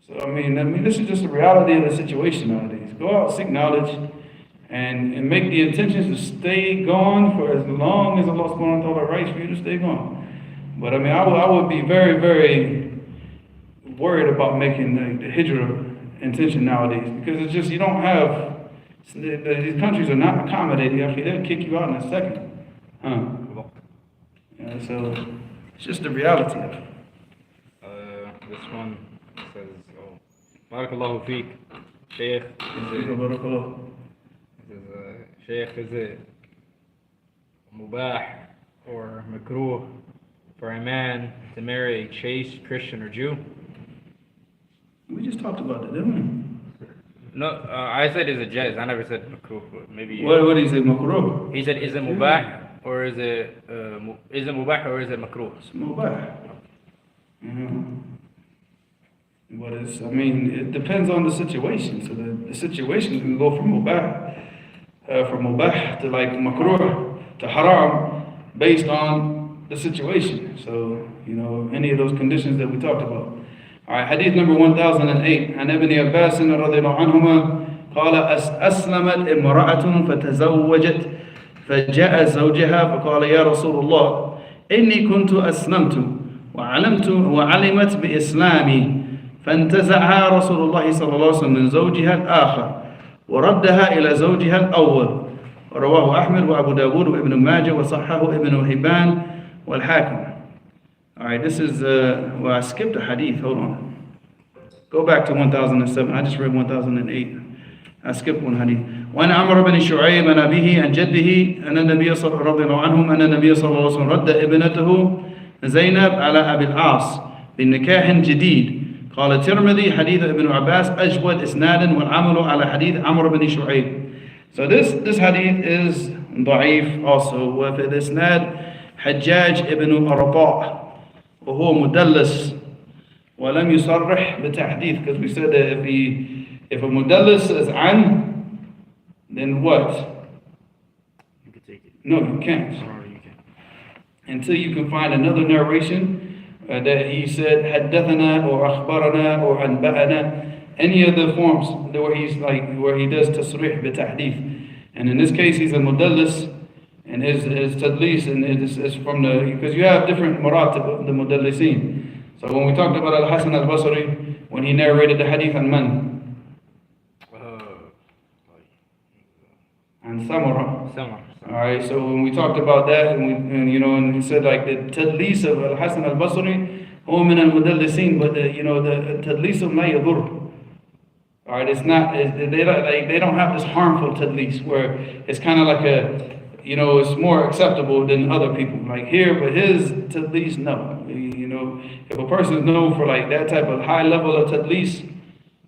So I mean, this is just the reality of the situation nowadays. Go out, seek knowledge. And make the intentions to stay gone for as long as Allah subhanahu wa ta'ala writes for you to stay gone. But I mean, I would be very, very worried about making the hijrah intention nowadays, because it's just, you don't have, these countries are not accommodating. Actually, they'll kick you out in a second. Yeah, so it's just the reality of it. This one says, Barakallahu feek, Shaykh, Shaykh, is it mubah or makruh for a man to marry a chaste Christian or Jew? We just talked about that, didn't No, I said is it jaiz. I never said makruh, but maybe. we? What did he say, makruh? He said, is it mubah or is it mubah or is it makruh? It's mubah. But it's, I mean, it depends on the situation. So the situation can go from mubah to like makruh to haram based on the situation. So, any of those conditions that we talked about. All right, hadith number 1008. عن ابن عباس رضي الله عنهما قال أسلمت امرأة فتزوجت فجاء زوجها فقال يا رسول الله إني كنت أسلمت وعلمت بإسلامي فانتزعها رسول الله صلى الله عليه وسلم من زوجها الآخر وردها إلى زوجها الأول. رواه أحمد وأبو داود وابن ماجه وصححه ابن حبان والحاكم. Alright, this is, well, I skipped a hadith, hold on. Go back to 1007, I just read 1008. I skipped one hadith. وأن عمرو بن شعيب عن أبيه عن جده أن النبي صلى الله عليه وسلم أن النبي صلى الله عليه وسلم رد ابنته زينب على أبي العاص بنكاح جديد. قال الترمذي حديث ابن عباس أجود إسنادا والعمل على حديث عمرو بن شعيب. So this hadith is ضعيف also. وفي الإسناد حجاج ابن أرباء وهو مدلس ولم يصرح بتحديث, because we said that if a mudallis is an, then what? You can take it. No, you can't. Or you can. Until you can find another narration that he said حدثنا or أخبرنا or أنبأنا, any of the forms where he does tasrih bitahdith. And in this case he's a mudallis, and his tadlis and is from the, because you have different maratib of the mudallisin. So when we talked about Al-Hasan al-Basri, when he narrated the hadith on man, and Samara. Alright, so when we talked about that, and we said like the tadlis of Al-Hasan al-Basri, هو من المدلسين, but the tadlis of لا يضر. Alright, it's not, they don't have this harmful tadlis where it's kind of like it's more acceptable than other people. Like here, but his tadlis, no. If a person is known for like that type of high level of tadlis,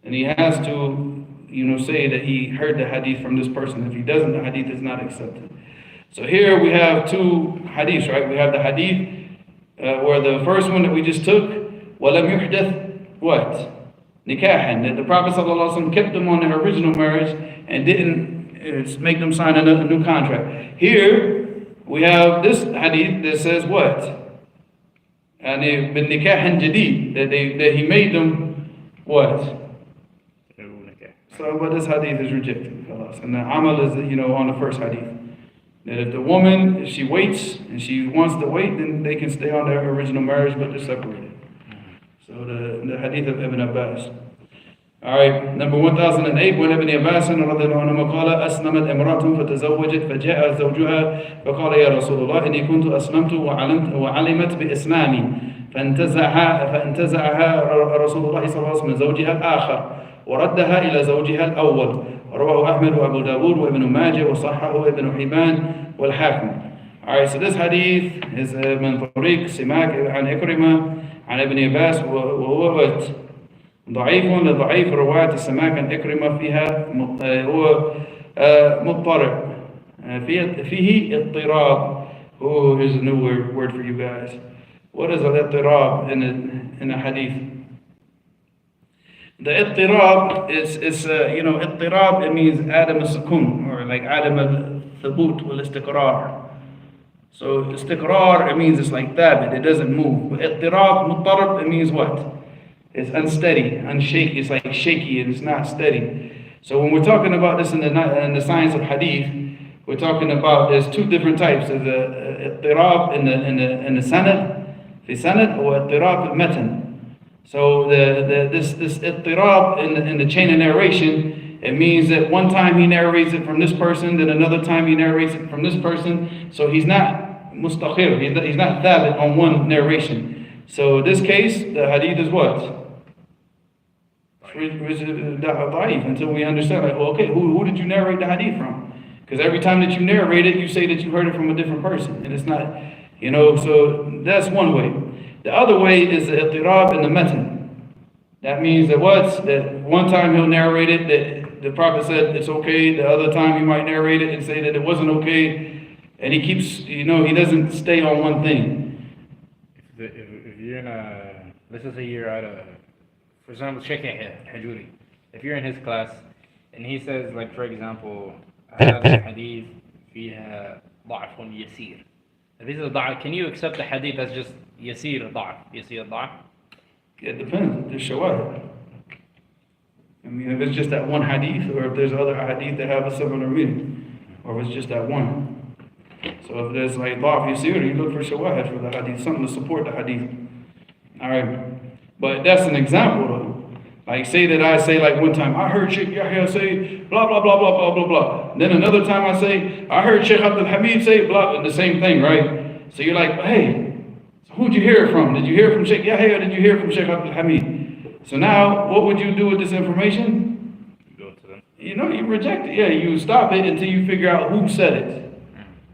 then he has to, say that he heard the hadith from this person. If he doesn't, the hadith is not accepted. So here we have two hadiths, right? We have the hadith where the first one that we just took, وَلَمْ يُحْدَثْ what? Nikahan. That the Prophet ﷺ kept them on their original marriage and didn't make them sign a new contract. Here we have this hadith that says what? And nikahan jadid, that he made them what? So, but this hadith is rejected. And the amal is, on the first hadith. That if the woman, if she waits and she wants to wait, then they can stay on their original marriage, but they're separated. So the hadith of Ibn Abbas. Alright, number 1008, وعن ابن عباس رضي الله عنهما قال أسلمت امرأة فتزوجت فجاء زوجها فقال يا رسول الله إني كنت أسلمت وعلمت بإسلامي فانتزعها رسول الله صلى الله عليه وسلم من زوجها الآخر وردها إلى زوجها الأول. رواه أحمد وأبو داود وابن ماجه وصححه ابن حبان والحاكم. Alright, so this hadith is من طريق سماك عن إكرمة عن ابن عباس وهو ضعيف لضعيف رواية السماك عن إكرمة فيها هو مضطرب فيه اضطراب. Oh, here's a new word for you guys. What is al-ittirab in the hadith? The ittirab is ittirab, it means adam al-sukun, or like adam al-thubut wal-istiqrar. So istiqrar, it means it's like thabit, it doesn't move. But ittirab, muttarab, it means what? It's unsteady, unshaky, it's like shaky and it's not steady. So when we're talking about this in the science of hadith, we're talking about there's two different types. There's the ittirab in the sanad, fi sanad, or ittirab al-matan. So this ittirab in the chain of narration, it means that one time he narrates it from this person, then another time he narrates it from this person. So he's not mustaqir, he's not thabit on one narration. So in this case, the hadith is what? Until we understand, like, well, okay, who did you narrate the hadith from? Because every time that you narrate it, you say that you heard it from a different person, and it's not, so that's one way. The other way is the ittirab in the matan. That means that that one time he'll narrate it, that the Prophet said it's okay, the other time he might narrate it and say that it wasn't okay, and he keeps, he doesn't stay on one thing. If you're in let's just say you're at for example, Sheikh Hajuri, if you're in his class, and he says, like, for example, هذا الحديث فيها ضعف يسير, If this is a da'af, can you accept the hadith as just yasir da'af? Yasir da'af? It depends. There's shawahid. I mean, if it's just that one hadith, or if there's other hadith that have a similar meaning, or if it's just that one. So if there's like da'af yasir, you look for shawahid for the hadith, something to support the hadith. Alright. But that's an example though. Like say that I say like one time, I heard Sheikh Yahya say blah blah blah blah blah blah blah. Then another time I say, I heard Sheikh Abdul Hamid say blah, the same thing, right? So you're like, hey, so who'd you hear it from? Did you hear it from Sheikh Yahya or did you hear it from Sheikh Abdul Hamid? So now, what would you do with this information? Go to them. You know, you reject it. Yeah, you stop it until you figure out who said it.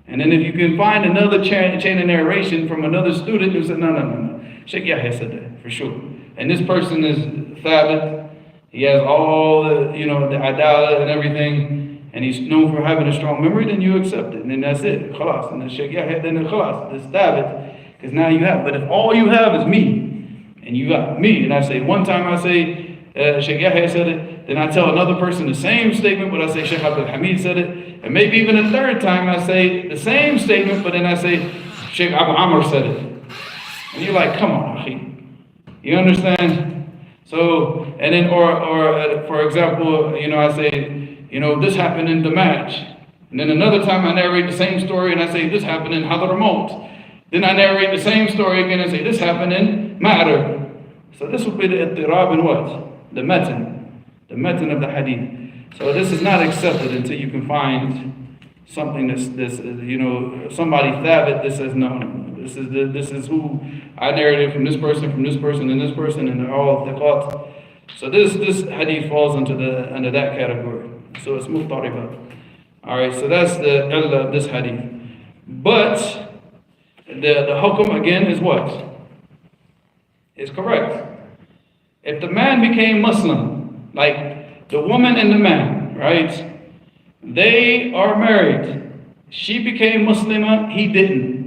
And then if you can find another chain of narration from another student who said, no. Sheikh Yahya said that, for sure. And this person is thabit. He has all the, the adab and everything. And he's known for having a strong memory, then you accept it. And then that's it. Khalas. And then Sheikh Yahya, then khalas. It's thabit. Because now you have. But if all you have is me, and you got me, and I say, one time I say, Sheikh Yahya said it, then I tell another person the same statement, but I say Sheikh Abdul Hamid said it, and maybe even a third time I say the same statement, but then I say Sheikh Abu Amr said it. And you're like, come on, akhi. You understand? So, and then, or for example, I say, this happened in the match. And then another time I narrate the same story and I say, this happened in Hadramaut. Then I narrate the same story again and say, this happened in Ma'rib. So this would be the ittirab in what? The matan of the hadith. So this is not accepted until you can find something that's somebody thabit that says, no. This is who I narrated from this person, and this person, and they're all thiqat. So this hadith falls under that category. So it's muftariba. Alright, so that's the illah of this hadith. But the hukum again is what? Is correct. If the man became Muslim, like the woman and the man, right? They are married. She became Muslimah, he didn't.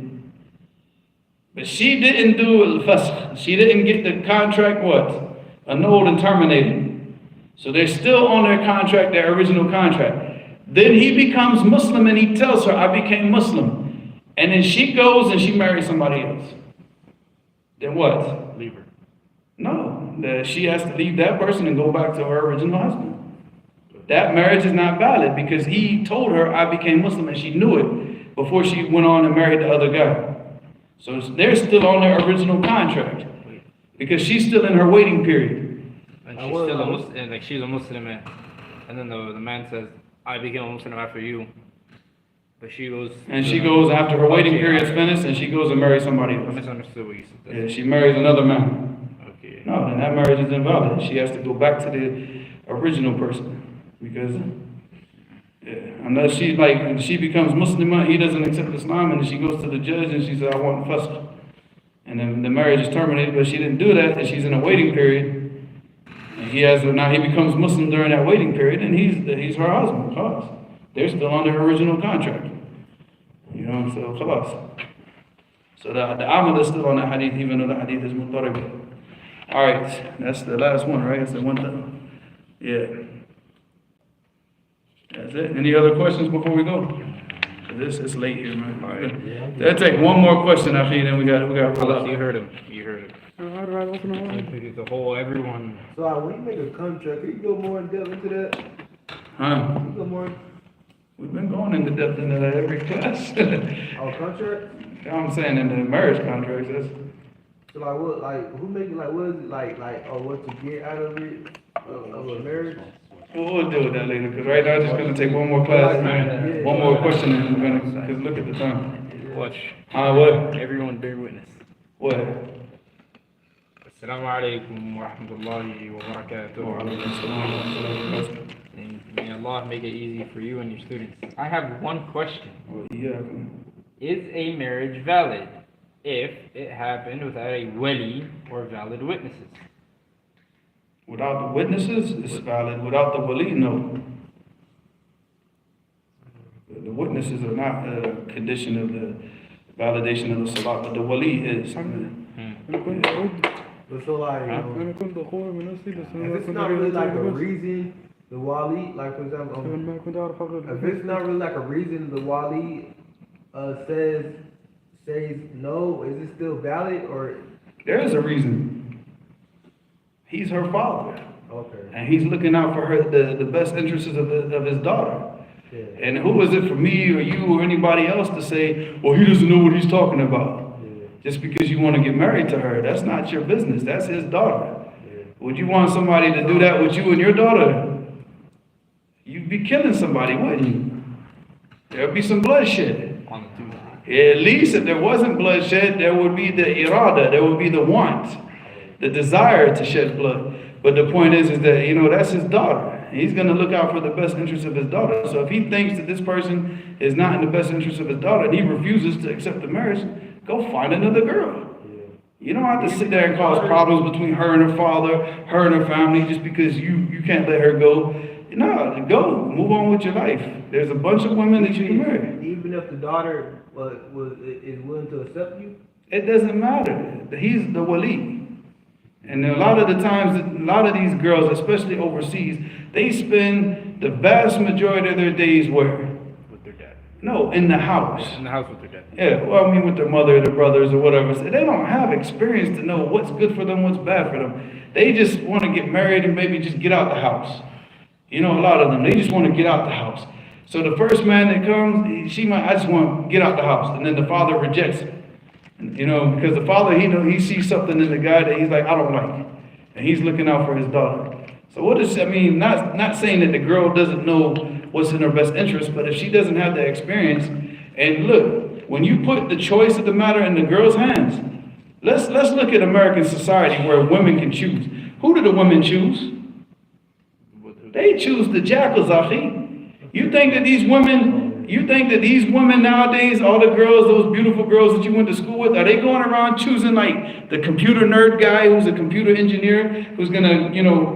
But she didn't do al-fasq. She didn't get the contract what? Annulled and terminated. So they're still on their contract, their original contract. Then he becomes Muslim and he tells her, I became Muslim. And then she goes and she marries somebody else. Then what? Leave her. No, she has to leave that person and go back to her original husband. That marriage is not valid because he told her, I became Muslim, and she knew it before she went on and married the other guy. So they're still on their original contract because she's still in her waiting period. And she's still a Muslim, like she's a Muslim, and then the man says, I became a Muslim after you. But she goes... And she goes, after her waiting period's finished, and she goes and marries somebody else. I misunderstood what you said. Yeah, she marries another man. Okay. No, then that marriage is invalid. She has to go back to the original person. Because, unless she becomes Muslimah, he doesn't accept Islam, and she goes to the judge and she says, I want fasq. And then the marriage is terminated, but she didn't do that, and she's in a waiting period. And now he becomes Muslim during that waiting period, and he's her husband. Khalas. They're still on their original contract. So khalas. So the amal is still on the hadith, even though the hadith is mutarib. Alright, that's the last one, right? That's the one thing. Yeah. That's it. Any other questions before we go? This is late here, man. All right. Let's take one more question after you, then we got to pull up. You heard him. The whole everyone. So when you make a contract, can you go more in depth into that? Huh? Can you go more? We've been going into depth into that every class. Our contract? I'm saying in the marriage contracts, that's... So who make it, what is it, what to get out of it, of a marriage? We'll deal with that later, because right now I'm just going to take one more class, man. One more question, and we're going to, because look at the time. Watch. What? Everyone bear witness. What? Assalamu alaikum wa rahmatullahi wa barakatuh. And may Allah make it easy for you and your students. I have one question. Yeah. Is a marriage valid if it happened without a wali or valid witnesses? Without the witnesses, it's valid. Without the wali, no. The witnesses are not a condition of the validation of the salat, but the wali is. But so if it's not really like a reason, the wali, like for example, if it's not really like a reason, the wali says says no, is it still valid or? There is a reason. He's her father. Okay. And he's looking out for her, the best interests of his daughter. Yeah. And who is it for me or you or anybody else to say, well, he doesn't know what he's talking about? Yeah. Just because you want to get married to her, that's not your business. That's his daughter. Yeah. Would you want somebody to do that with you and your daughter? You'd be killing somebody, wouldn't you? There'd be some bloodshed. On the two. At least if there wasn't bloodshed, there would be the irada, there would be the want, the desire to shed blood. But the point is that, that's his daughter. He's going to look out for the best interest of his daughter. So if he thinks that this person is not in the best interest of his daughter and he refuses to accept the marriage, go find another girl. You don't have to sit there and cause problems between her and her father, her and her family, just because you can't let her go. No, go. Move on with your life. There's a bunch of women that you can marry. Even if the daughter is willing to accept you? It doesn't matter. He's the wali. And a lot of the times, a lot of these girls, especially overseas, they spend the vast majority of their days where? With their dad. No, in the house. In the house with their dad. Yeah, well, I mean with their mother, their brothers, or whatever. So they don't have experience to know what's good for them, what's bad for them. They just want to get married and maybe just get out the house. A lot of them, they just want to get out the house. So the first man that comes, I just want to get out the house. And then the father rejects it. Because the father, he sees something in the guy that he's like, I don't like. And he's looking out for his daughter. So not saying that the girl doesn't know what's in her best interest, but if she doesn't have the experience, and look, when you put the choice of the matter in the girl's hands, let's look at American society where women can choose. Who do the women choose? They choose the jackals, Achi. You think that these women nowadays, all the girls, those beautiful girls that you went to school with, are they going around choosing like the computer nerd guy who's a computer engineer, who's gonna,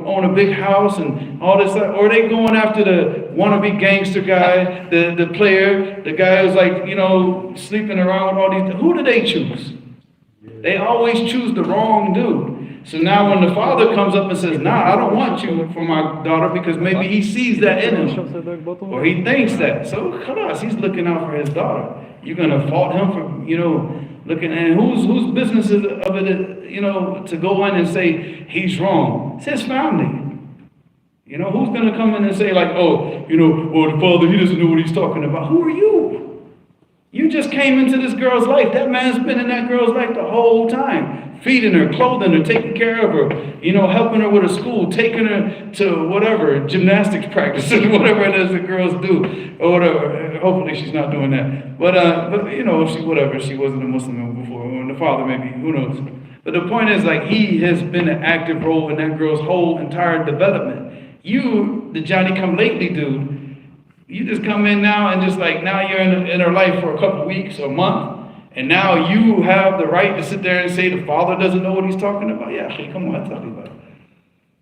own a big house and all this stuff? Or are they going after the wannabe gangster guy, the player, the guy who's like, sleeping around with all these? Who do they choose? They always choose the wrong dude. So now when the father comes up and says, nah, I don't want you for my daughter, because maybe he sees that in him, or he thinks that. So, khalas, he's looking out for his daughter. You're going to fault him for, looking, and whose business is of it, to go in and say he's wrong? It's his family. Who's going to come in and say like, the father, he doesn't know what he's talking about. Who are you? You just came into this girl's life. That man's been in that girl's life the whole time. Feeding her, clothing her, taking care of her, helping her with her school, taking her to whatever, gymnastics practices, whatever it is that girls do, or whatever. Hopefully she's not doing that. But if she wasn't a Muslim before, or the father maybe, who knows. But the point is, like, he has been an active role in that girl's whole entire development. You, the Johnny-come-lately dude, you just come in now and just like, now you're in her life for a couple weeks or a month. And now you have the right to sit there and say the father doesn't know what he's talking about. Yeah, come on, tell me about it.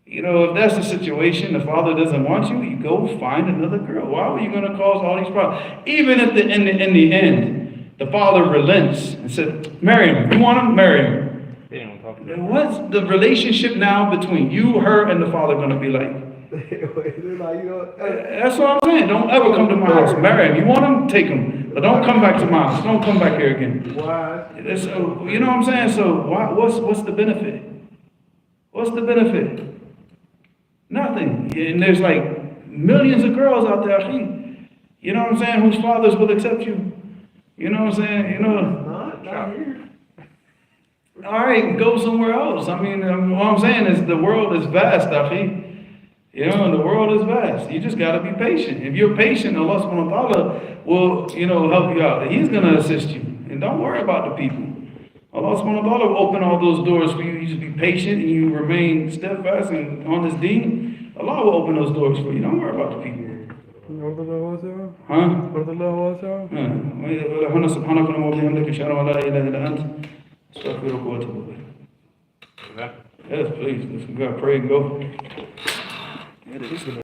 If that's the situation, the father doesn't want you, you go find another girl. Why were you going to cause all these problems? Even if in the end, the father relents and said, marry him. You want him? Marry him. They don't talk about it. What's the relationship now between you, her, and the father going to be like? That's what I'm saying. Don't ever come to my house. Marry him. You want him? Take him. But don't come back to my house. Don't come back here again. Why? You know what I'm saying? So what's the benefit? What's the benefit? Nothing. And there's like millions of girls out there, you know what I'm saying, whose fathers will accept you. You know what I'm saying? Not here. All right, go somewhere else. I mean, what I'm saying is the world is vast, Akhi. The world is vast. You just got to be patient. If you're patient, Allah subhanahu wa ta'ala will, help you out. He's going to assist you. And don't worry about the people. Allah subhanahu wa ta'ala will open all those doors for you. You just be patient and you remain steadfast and on this deen. Allah will open those doors for you. Don't worry about the people. أرض الله واسعة. Huh? أرض الله واسعة. هنا سبحانك اللهم وبحمدك أشهد أن لا إله إلا أنت أستغفرك وأتوب إليك. Yes, please. Let's go pray and go.